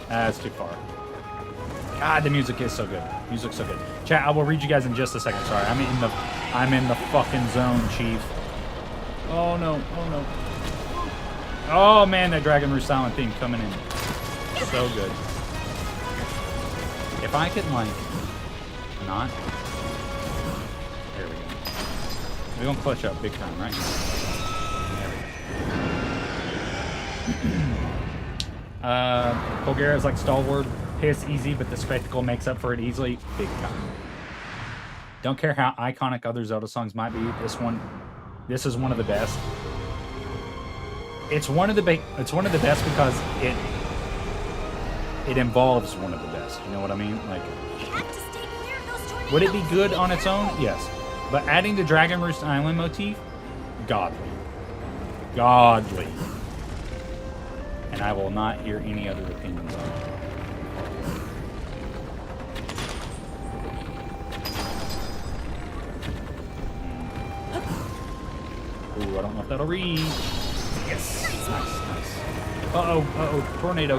That's too far. God, the music is so good. Music's so good. Chat, I will read you guys in just a second. Sorry, I'm in the fucking zone, Chief. Oh no. Oh man, that Dragon Roost Silent theme coming in. So good. If I could, like, not. There we go. We're gonna clutch up big time, right? There we go. Colgera is like stalwart, piss easy, but the spectacle makes up for it easily. Big time. Don't care how iconic other Zelda songs might be. This is one of the best. It's one of the best because it involves one of the best. You know what I mean? Like, We have to stay clear of those tornadoes. would it be good on its own? Yes. But adding the Dragon Roost Island motif, godly. Godly. And I will not hear any other opinions on it. Ooh, I don't know if that'll reach. Yes. Nice. Uh-oh. Tornado.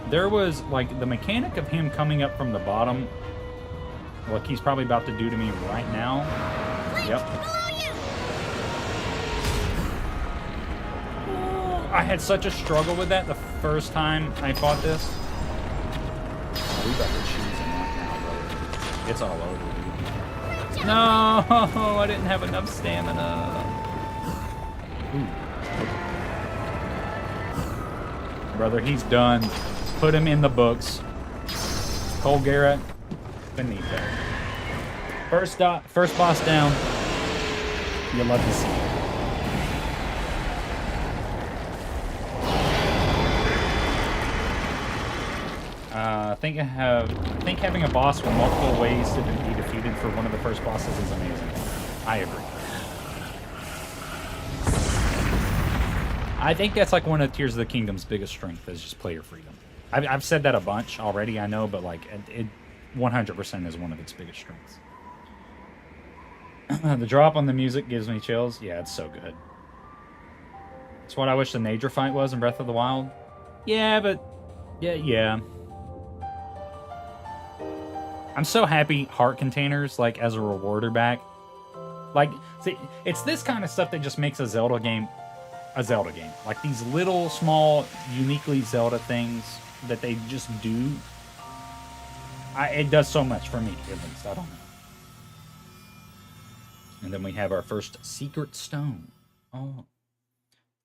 There was, like, the mechanic of him coming up from the bottom, like he's probably about to do to me right now. Yep. I had such a struggle with that the first time I fought this. Oh, we got the cheese in that now, bro. It's all over, dude. No, I didn't have enough stamina. Ooh. Brother, he's done. Put him in the books. Cole Garrett, beneath that. First boss down. You'll love to see it. I think having a boss with multiple ways to be defeated for one of the first bosses is amazing. I agree. I think that's like one of Tears of the Kingdom's biggest strength is just player freedom. I've said that a bunch already, I know, but like it 100% is one of its biggest strengths. The drop on the music gives me chills. Yeah, it's so good. It's what I wish the Nature fight was in Breath of the Wild. Yeah, but yeah. I'm so happy heart containers, like, as a rewarder back. Like, see, it's this kind of stuff that just makes a Zelda game a Zelda game. Like, these little, small, uniquely Zelda things that they just do. It does so much for me, at least. I don't know. And then we have our first secret stone. Oh.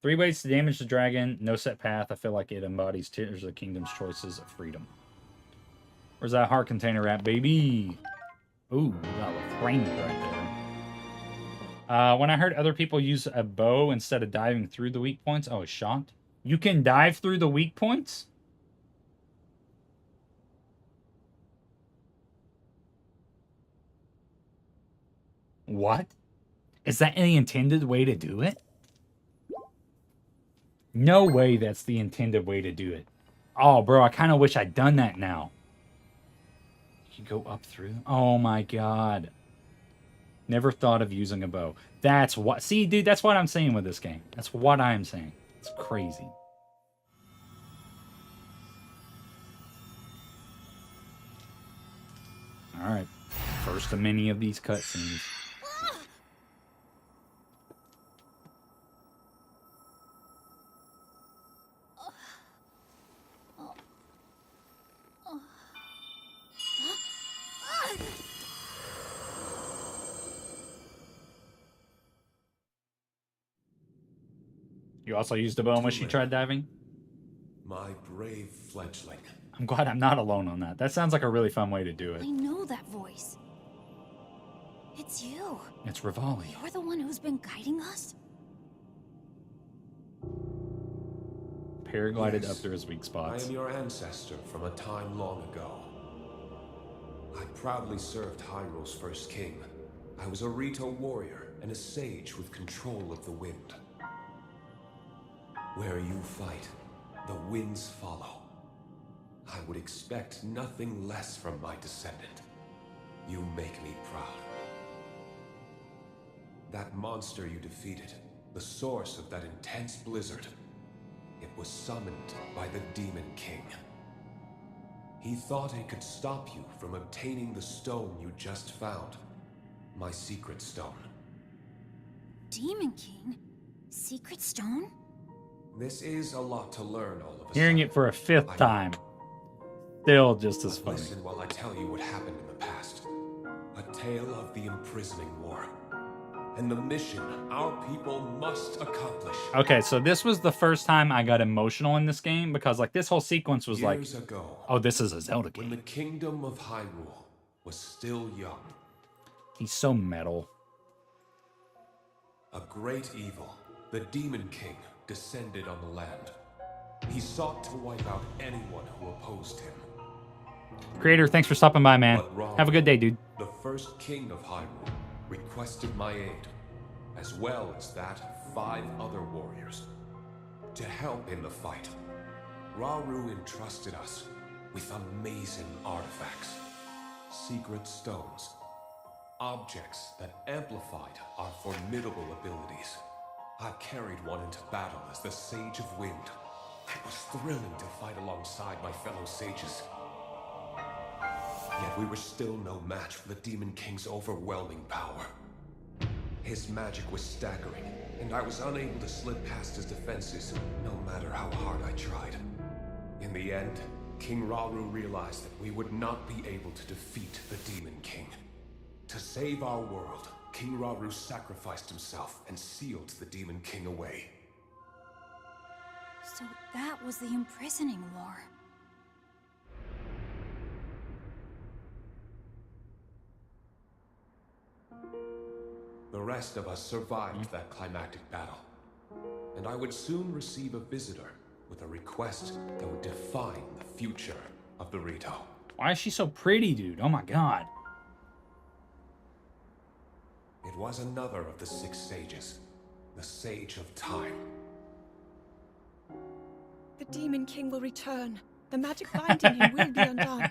3 ways to damage the dragon. No set path. I feel like it embodies Tears of the Kingdom's choices of freedom. Where's that heart container at, baby? Ooh, got a frame right there. When I heard other people use a bow instead of diving through the weak points, I was shocked. You can dive through the weak points? What? Is that the intended way to do it? No way that's the intended way to do it. Oh, bro, I kind of wish I'd done that now. You go up through? Oh my god. Never thought of using a bow. That's what... See, dude, that's what I'm saying with this game. That's what I'm saying. It's crazy. Alright. First of many of these cutscenes. You also used a bow when she tried diving? My brave fledgling. I'm glad I'm not alone on that. That sounds like a really fun way to do it. I know that voice. It's you. It's Rivali. You're the one who's been guiding us? Paraglided Yes, up through his weak I spots. am your ancestor from a time long ago. I proudly served Hyrule's first king. I was a Rito warrior and a sage with control of the wind. Where you fight, the winds follow. I would expect nothing less from my descendant. You make me proud. That monster you defeated, the source of that intense blizzard, it was summoned by the Demon King. He thought it could stop you from obtaining the stone you just found. My secret stone. Demon King? Secret stone? This is a lot to learn all of a Hearing sudden. it for a 5th time. Still just as funny. Listen while I tell you what happened in the past. A tale of the imprisoning war. And the mission our people must accomplish. Okay, so this was the first time I got emotional in this game because like this whole sequence was like, Years ago, oh, this is a Zelda when the game. kingdom of Hyrule was still young, He's so metal. a great evil, the Demon King, descended on the land. He sought to wipe out anyone who opposed him. Creator, thanks for stopping by, man. But wrong. Have a good day, dude. The first king of Hyrule requested my aid, as well as that of 5 other warriors, to help in the fight. Rauru entrusted us with amazing artifacts, secret stones, objects that amplified our formidable abilities. I carried one into battle as the Sage of Wind, It was thrilling to fight alongside my fellow sages. Yet we were still no match for the Demon King's overwhelming power. His magic was staggering, and I was unable to slip past his defenses, no matter how hard I tried. In the end, King Rauru realized that we would not be able to defeat the Demon King. To save our world, King Rauru sacrificed himself and sealed the Demon King away. So that was the imprisoning war. The rest of us survived that climactic battle, and I would soon receive a visitor with a request that would define the future of the Rito. Why is she so pretty, dude? Oh my god. It was another of the 6 sages, the Sage of Time. The Demon King will return. The magic binding him will be undone.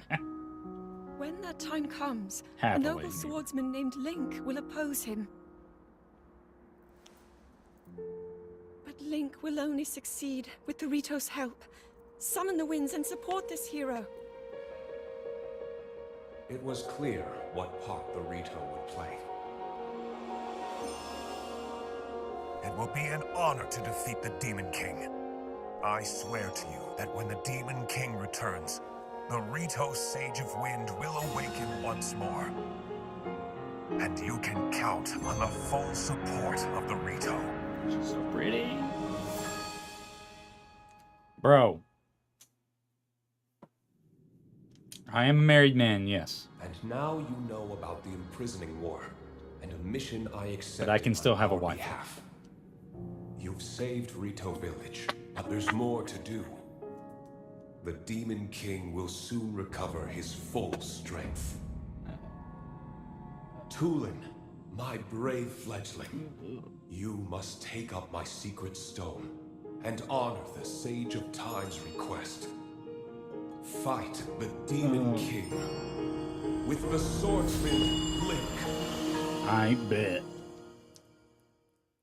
When that time comes, Happily. a noble swordsman named Link will oppose him. But Link will only succeed with the Rito's help. Summon the winds and support this hero. It was clear what part the Rito would play. It will be an honor to defeat the Demon King. I swear to you that when the Demon King returns, the Rito Sage of Wind will awaken once more. And you can count on the full support of the Rito. She's so pretty. Bro. I am a married man, yes. And now you know about the imprisoning war, and a mission I accepted. But I can still on have a your wife. behalf. You've saved Rito Village, but there's more to do. The Demon King will soon recover his full strength. Tulin, my brave fledgling, you must take up my secret stone and honor the Sage of Time's request. Fight the Demon King with the swordsman Link. I bet.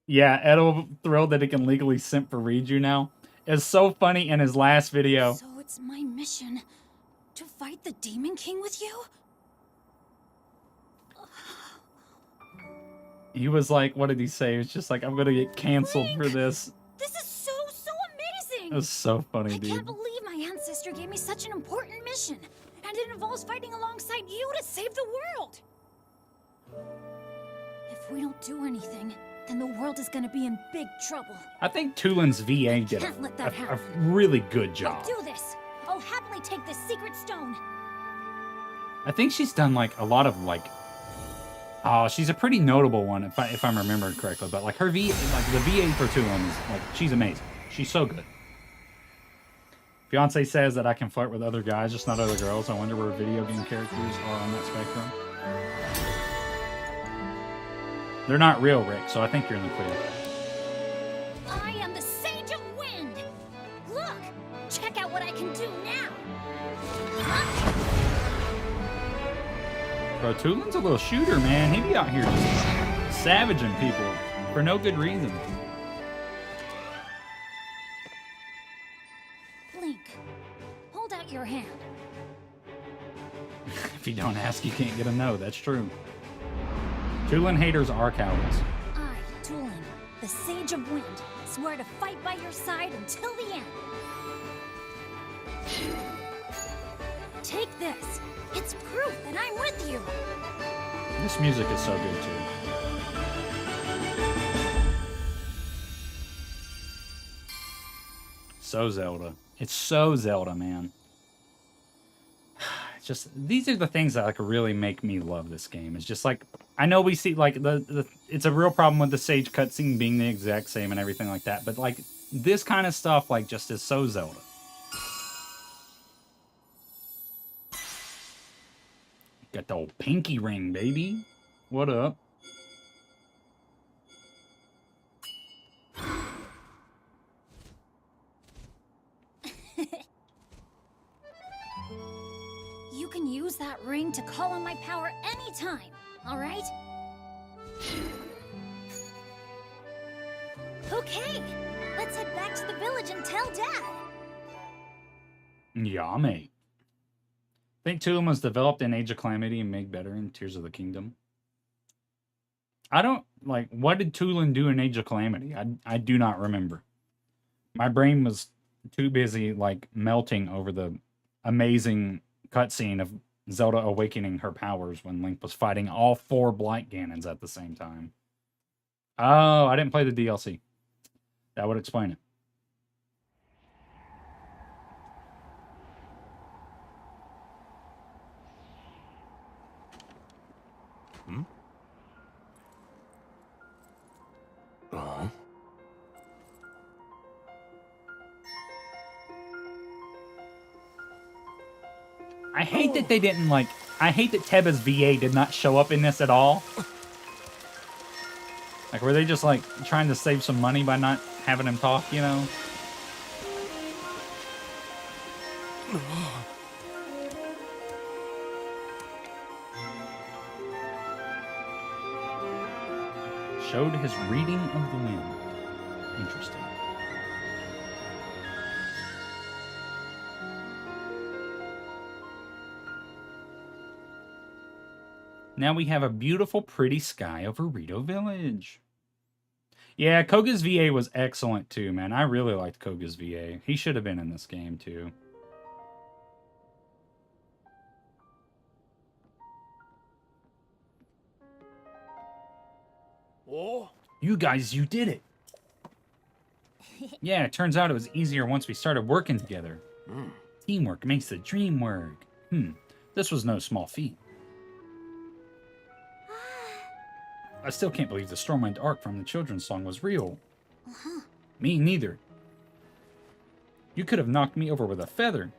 Yeah, Edo thrilled that he can legally simp for Riju now. It's so funny in his last video. So it's my mission to fight the Demon King with you? He was like, what did he say? He was just like, I'm gonna get canceled for this. This is so amazing! It was so funny, I dude. can't believe my ancestor gave me such an important mission. And it involves fighting alongside you to save the world. If we don't do anything, then the world is gonna be in big trouble. I think Tulin's VA did Can't let that a happen. really good job. I'll do this. I'll happily take this secret stone. I think she's done like a lot of like, oh, she's a pretty notable one if I'm remembering correctly. But like her VA, like the VA for Tulin is like, she's amazing. She's so good. Fiance says that I can flirt with other guys, just not other girls. I wonder where video game characters are on that spectrum. They're not real, Rick, so I think you're in the clear. I am the Sage of Wind. Look, check out what I can do now. Bro, Tulin's a little shooter, man. He be out here just savaging people for no good reason. Link, hold out your hand. If you don't ask, you can't get a no. That's true. Tulin haters are cowards. I, Tulin, the Sage of Wind, swear to fight by your side until the end. Take this. It's proof that I'm with you. This music is so good, too. So Zelda. It's so Zelda, man. It's just, these are the things that like really make me love this game. It's just like, I know we see like it's a real problem with the Sage cutscene being the exact same and everything like that, but like this kind of stuff like just is so Zelda. Got the old pinky ring, baby. What up? You can use that ring to call on my power anytime, all right? Okay, let's head back to the village and tell Dad. Yeah, mate. Think Tulum was developed in Age of Calamity and made better in Tears of the Kingdom. I don't, like, what did Tulum do in Age of Calamity? I do not remember. My brain was too busy, like, melting over the amazing cutscene of Zelda awakening her powers when Link was fighting all 4 Blight Ganons at the same time. Oh, I didn't play the DLC. That would explain it. Hmm? Uh-huh. I hate that they didn't, like... I hate that Teba's VA did not show up in this at all. Like, were they just, like, trying to save some money by not having him talk, you know? Showed his reading of the wind. Interesting. Now we have a beautiful, pretty sky over Rito Village. Yeah, Koga's VA was excellent too, man. I really liked Koga's VA. He should have been in this game too. Oh. You guys, you did it. Yeah, it turns out it was easier once we started working together. Teamwork makes the dream work. This was no small feat. I still can't believe the Stormwind arc from the children's song was real. Me neither. You could have knocked me over with a feather.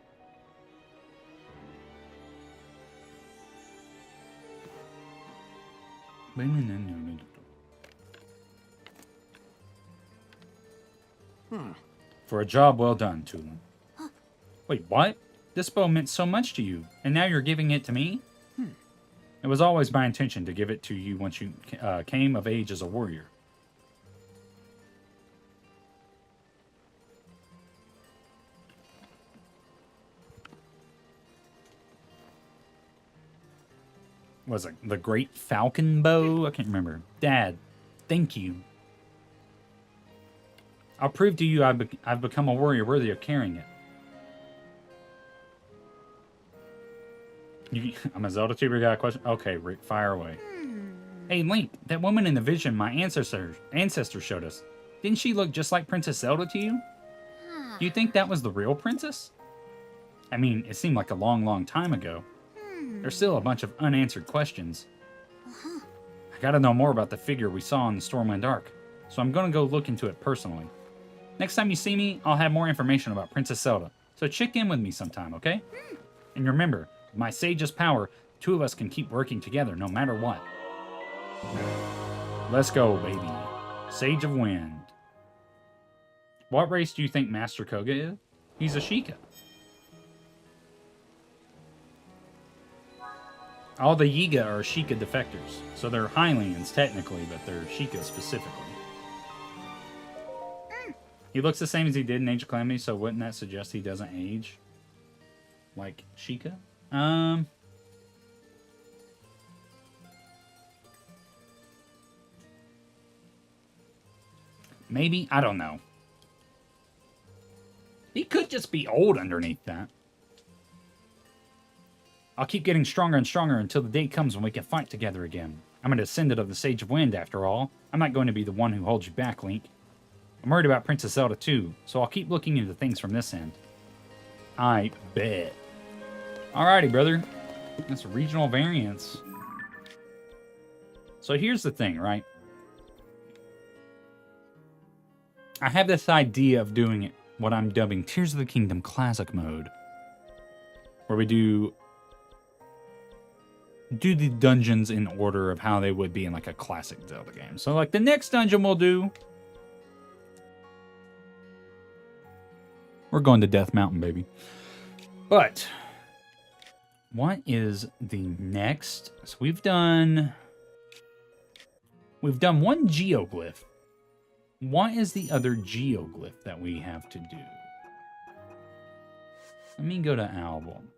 For a job well done, Tulum. Wait, what? This bow meant so much to you, and now you're giving it to me? It was always my intention to give it to you once you came of age as a warrior. Was it the Great Falcon Bow? I can't remember. Dad, thank you. I'll prove to you I've become a warrior worthy of carrying it. I'm a Zelda tuber, got a question? Okay, Rick, fire away. Hey, Link, that woman in the vision my ancestor showed us, didn't she look just like Princess Zelda to you? Do you think that was the real princess? I mean, it seemed like a long, long time ago. There's still a bunch of unanswered questions. I gotta know more about the figure we saw in the Stormwind arc, so I'm gonna go look into it personally. Next time you see me, I'll have more information about Princess Zelda, so check in with me sometime, okay? And remember, with my sage's power, the two of us can keep working together no matter what. Let's go, baby. Sage of Wind. What race do you think Master Koga is? He's a Sheikah. All the Yiga are Sheikah defectors, so they're Hylians technically, but they're Sheikah specifically. He looks the same as he did in Age of Calamity, so wouldn't that suggest he doesn't age like Sheikah? Maybe? I don't know. He could just be old underneath that. I'll keep getting stronger and stronger until the day comes when we can fight together again. I'm a descendant of the Sage of Wind, after all. I'm not going to be the one who holds you back, Link. I'm worried about Princess Zelda too, so I'll keep looking into things from this end. I bet. Alrighty, brother. That's regional variance. So here's the thing, right? I have this idea of doing it, what I'm dubbing Tears of the Kingdom Classic Mode. Where we do the dungeons in order of how they would be in like a classic Zelda game. So like the next dungeon we'll do, we're going to Death Mountain, baby. But what is the next? So we've done one geoglyph. What is the other geoglyph that we have to do? Let me go to album.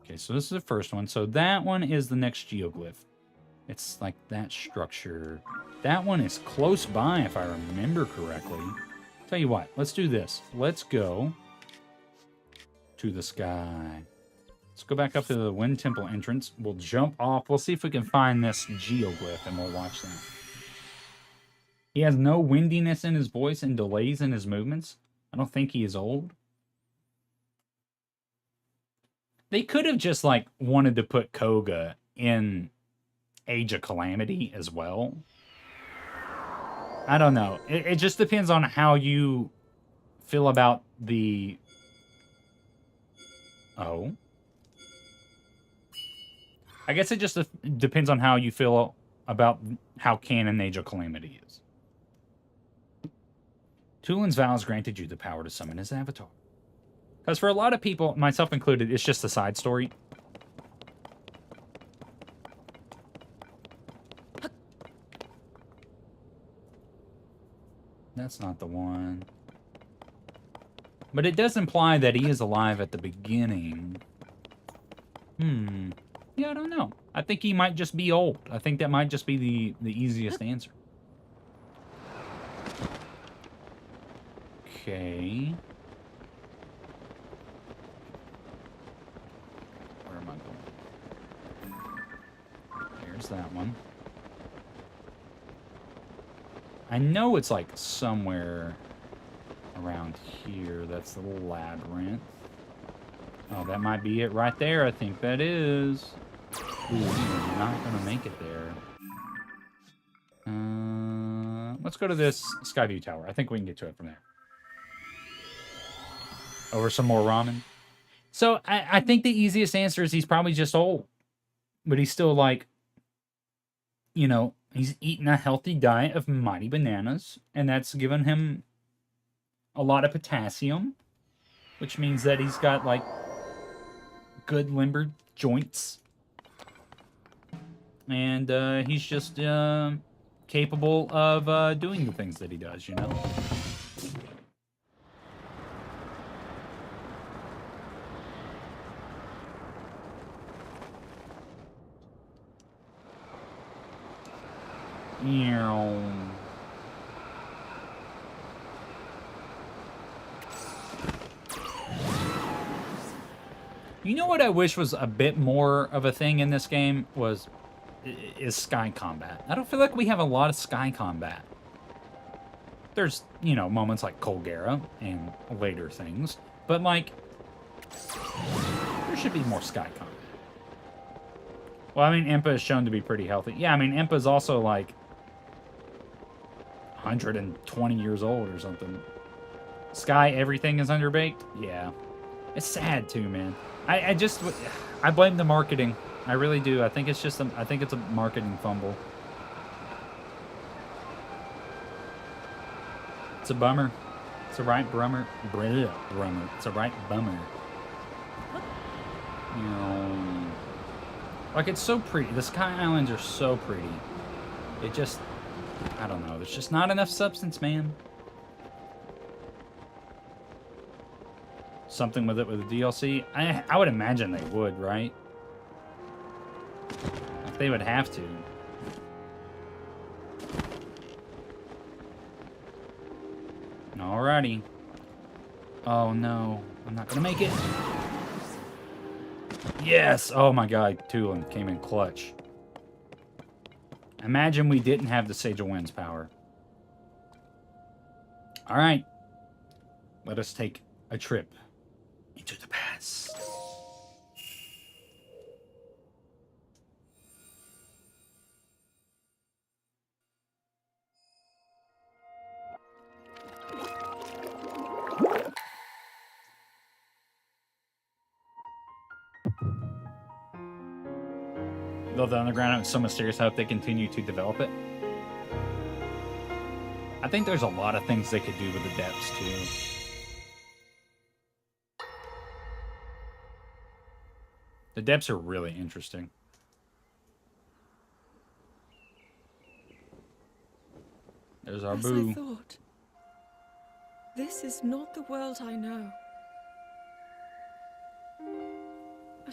Okay, so this is the first one. So that one is the next geoglyph. It's like that structure. That one is close by, if I remember correctly. Tell you what, let's do this. Let's go to the sky. Let's go back up to the Wind Temple entrance. We'll jump off. We'll see if we can find this geoglyph, and we'll watch that. He has no windiness in his voice and delays in his movements. I don't think he is old. They could have just, like, wanted to put Koga in Age of Calamity as well. I don't know. It just depends on how you feel about the... Oh. I guess it just depends on how you feel about how canon Age of Calamity is. Tulin's vows granted you the power to summon his avatar. Because for a lot of people, myself included, it's just a side story. That's not the one. But it does imply that he is alive at the beginning. Yeah, I don't know. I think he might just be old. I think that might just be the easiest answer. Okay. Where am I going? There's that one. I know it's like somewhere around here. That's the labyrinth. Oh, that might be it right there. I think that is. Ooh, we're not gonna make it there. Let's go to this Skyview Tower. I think we can get to it from there. Over some more ramen. So I think the easiest answer is he's probably just old. But he's still like, you know, he's eaten a healthy diet of mighty bananas. And that's given him a lot of potassium. Which means that he's got like good limber joints. And he's just capable of doing the things that he does, you know? You know what I wish was a bit more of a thing in this game is sky combat. I don't feel like we have a lot of sky combat. There's, you know, moments like Colgera and later things, but like there should be more sky combat. Well, I mean, Impa is shown to be pretty healthy. Yeah, I mean, Impa's also like 120 years old or something. Sky, everything is underbaked? Yeah. It's sad too, man. I blame the marketing. I really do. I think it's just I think it's a marketing fumble. It's a bummer. It's a right brummer. Brummer. It's a right bummer. You know, like, it's so pretty. The Sky Islands are so pretty. It just, I don't know. There's just not enough substance, man. Something with it with the DLC? I would imagine they would, right? Like, they would have to. Alrighty. Oh no, I'm not gonna make it. Yes! Oh my god, Tulin came in clutch. Imagine we didn't have the Sage of Wind's power. Alright. Let us take a trip into the past. Though the underground is so mysterious, I hope they continue to develop it. I think there's a lot of things they could do with the depths, too. The depths are really interesting. There's our boo. As I thought, this is not the world I know.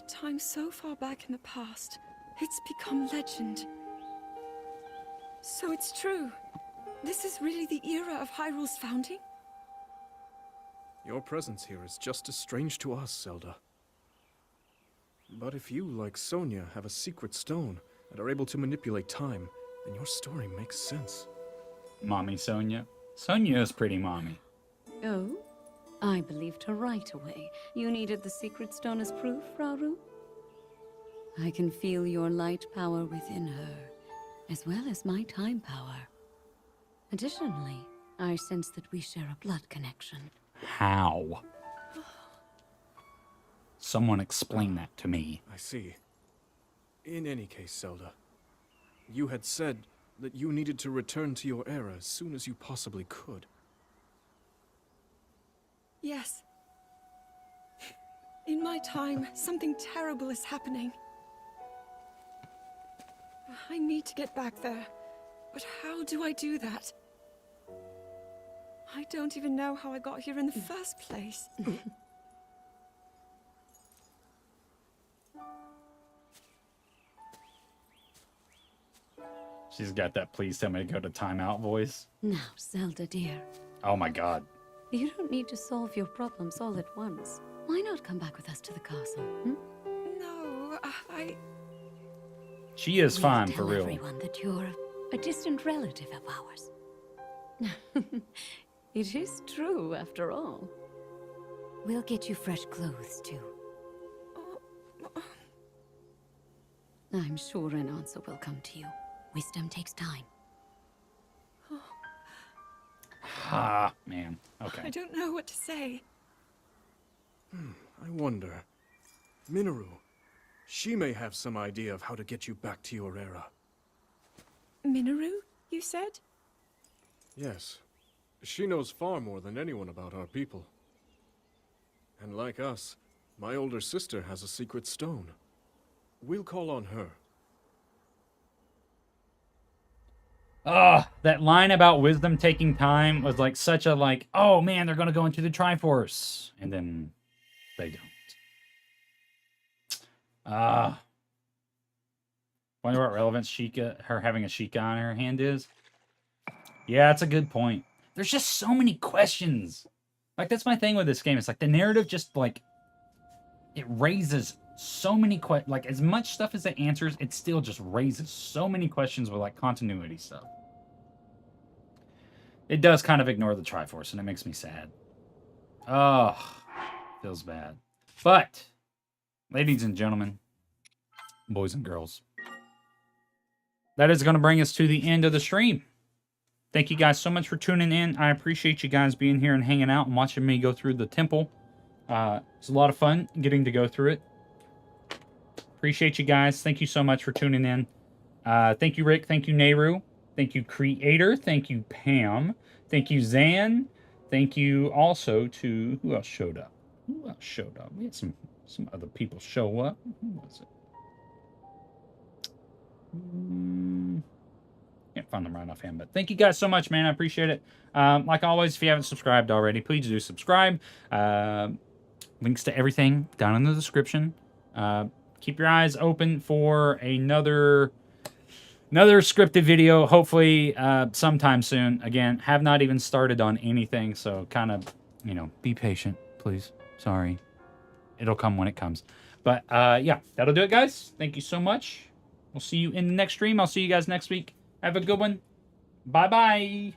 time so far back in the past, it's become legend. So it's true. This is really the era of Hyrule's founding? Your presence here is just as strange to us, Zelda. But if you, like Sonia, have a secret stone and are able to manipulate time, then your story makes sense. Mommy Sonia. Sonia is pretty mommy. Oh? I believed her right away. You needed the secret stone as proof, Rauru? I can feel your light power within her, as well as my time power. Additionally, I sense that we share a blood connection. How? Someone explain that to me. I see. In any case, Zelda, you had said that you needed to return to your era as soon as you possibly could. Yes. In my time, something terrible is happening. I need to get back there. But how do I do that? I don't even know how I got here in the first place. She's got that please tell me to go to timeout voice. Now, Zelda dear, Oh my god. you don't need to solve your problems all at once. Why not come back with us to the castle, hmm? No, She is fine for Tell real. everyone that you're a distant relative of ours. It is true, after all. We'll get you fresh clothes, too. I'm sure an answer will come to you. Wisdom takes time. Ah, man. I Okay. don't know what to say. I wonder. Minoru, she may have some idea of how to get you back to your era. Minoru, you said? Yes. She knows far more than anyone about our people. And like us, my older sister has a secret stone. We'll call on her. That line about wisdom taking time was like such a like, oh man, they're gonna go into the Triforce. And then they don't. Wonder what relevance her having a Sheikah on her hand is. Yeah, that's a good point. There's just so many questions. Like, that's my thing with this game. It's like the narrative just like, it raises so many questions. Like, as much stuff as it answers, it still just raises so many questions with like continuity stuff. It does kind of ignore the Triforce, and it makes me sad. Oh, feels bad. But, ladies and gentlemen, boys and girls, that is going to bring us to the end of the stream. Thank you guys so much for tuning in. I appreciate you guys being here and hanging out and watching me go through the temple. It's a lot of fun getting to go through it. Appreciate you guys. Thank you so much for tuning in. Thank you, Rick. Thank you, Nehru. Thank you, Creator. Thank you, Pam. Thank you, Zan. Thank you also to... Who else showed up? Who else showed up? We had some other people show up. Who was it? Can't find them right offhand, but thank you guys so much, man. I appreciate it. Like always, if you haven't subscribed already, please do subscribe. Links to everything down in the description. Keep your eyes open for another scripted video, hopefully sometime soon. Again, have not even started on anything, so kind of, be patient, please. Sorry. It'll come when it comes. But, yeah, that'll do it, guys. Thank you so much. We'll see you in the next stream. I'll see you guys next week. Have a good one. Bye-bye.